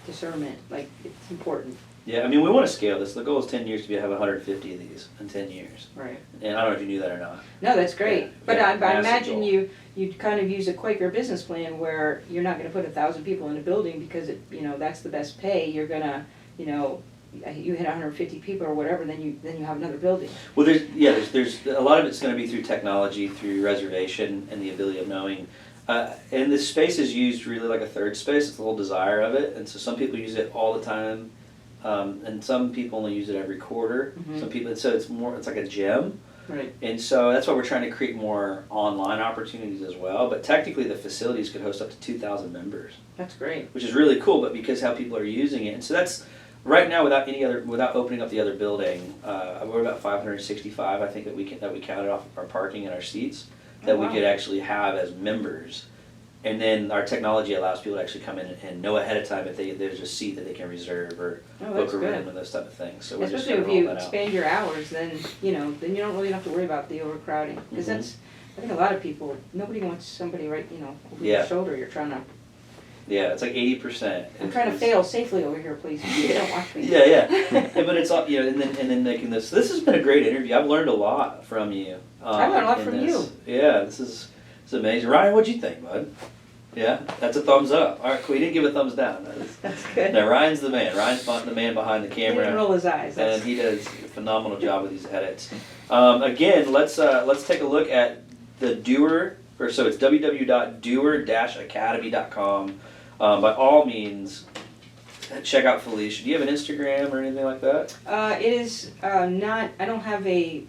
discernment. Like, it's important. Yeah, I mean, we want to scale this. The goal is 10 years to have 150 of these in 10 years. Right. And I don't know if you knew that or not. No, that's great. Yeah, But yeah, I massive imagine goal. you'd kind of use a Quaker business plan where you're not going to put 1,000 people in a building because that's the best pay. You're gonna, you hit 150 people or whatever, then you have another building. Well, there's a lot of it's going to be through technology, through reservation, and the ability of knowing. And this space is used really like a third space. It's the whole desire of it. And so some people use it all the time, and some people only use it every quarter. Mhm. Some people, so it's like a gym. Right. And so that's why we're trying to create more online opportunities as well. But technically, the facilities could host up to 2,000 members, That's great. which is really cool. But because how people are using it, and so that's right now without opening up the other building, we're about 565. I think that we counted off our parking and our seats that we wow. could actually have as members. And then our technology allows people to actually come in and know ahead of time if there's a seat that they can reserve or Oh, book that's a room good. and those type of things. So we're just Especially going if to roll you that out. expand your hours, then you don't really have to worry about the overcrowding. Because Mhm. I think a lot of people, nobody wants somebody right, over Yeah. your shoulder. You're trying to. Yeah, it's like 80%. I'm trying to fail safely over here, please. Don't watch me. Yeah, yeah. But it's all, and then making this. This has been a great interview. I've learned a lot from you. I've learned a lot in from this. you. Yeah, this is amazing. Ryan, what'd you think, bud? Yeah, that's a thumbs up. All right, cool. We didn't give a thumbs down. That's good. No, Ryan's the man. Ryan's the man behind the He didn't camera, roll his eyes. and he does a phenomenal job with these edits. Again, let's take a look at the Doer, so it's www.doer-academy.com. By all means, check out Felicia. Do you have an Instagram or anything like that? It is not. I don't have a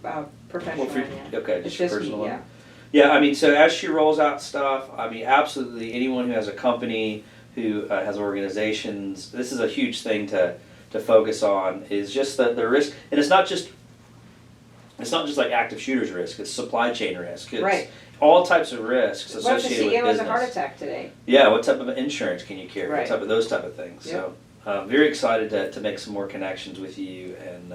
professional Well, for, one yet. okay, It's just your just personal me. one. Yeah. Yeah, I mean, so as she rolls out stuff, I mean, absolutely anyone who has a company, who has organizations, this is a huge thing to focus on, is just the risk. And it's not just like active shooters risk, it's supply chain risk. It's Right. all types of risks What if the associated with CEO has business. a heart attack today? Yeah, what type of insurance can you carry? Right. What type of those type of things. Yep. So very excited to make some more connections with you, and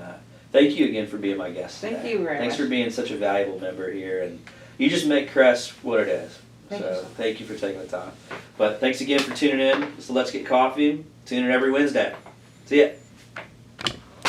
thank you again for being my guest Thank today. you very Thanks much. for being such a valuable member here, and you just make Crest what it is. Thank So you. thank you for taking the time. But thanks again for tuning in. This is Let's Get Coffee. Tune in every Wednesday. See ya.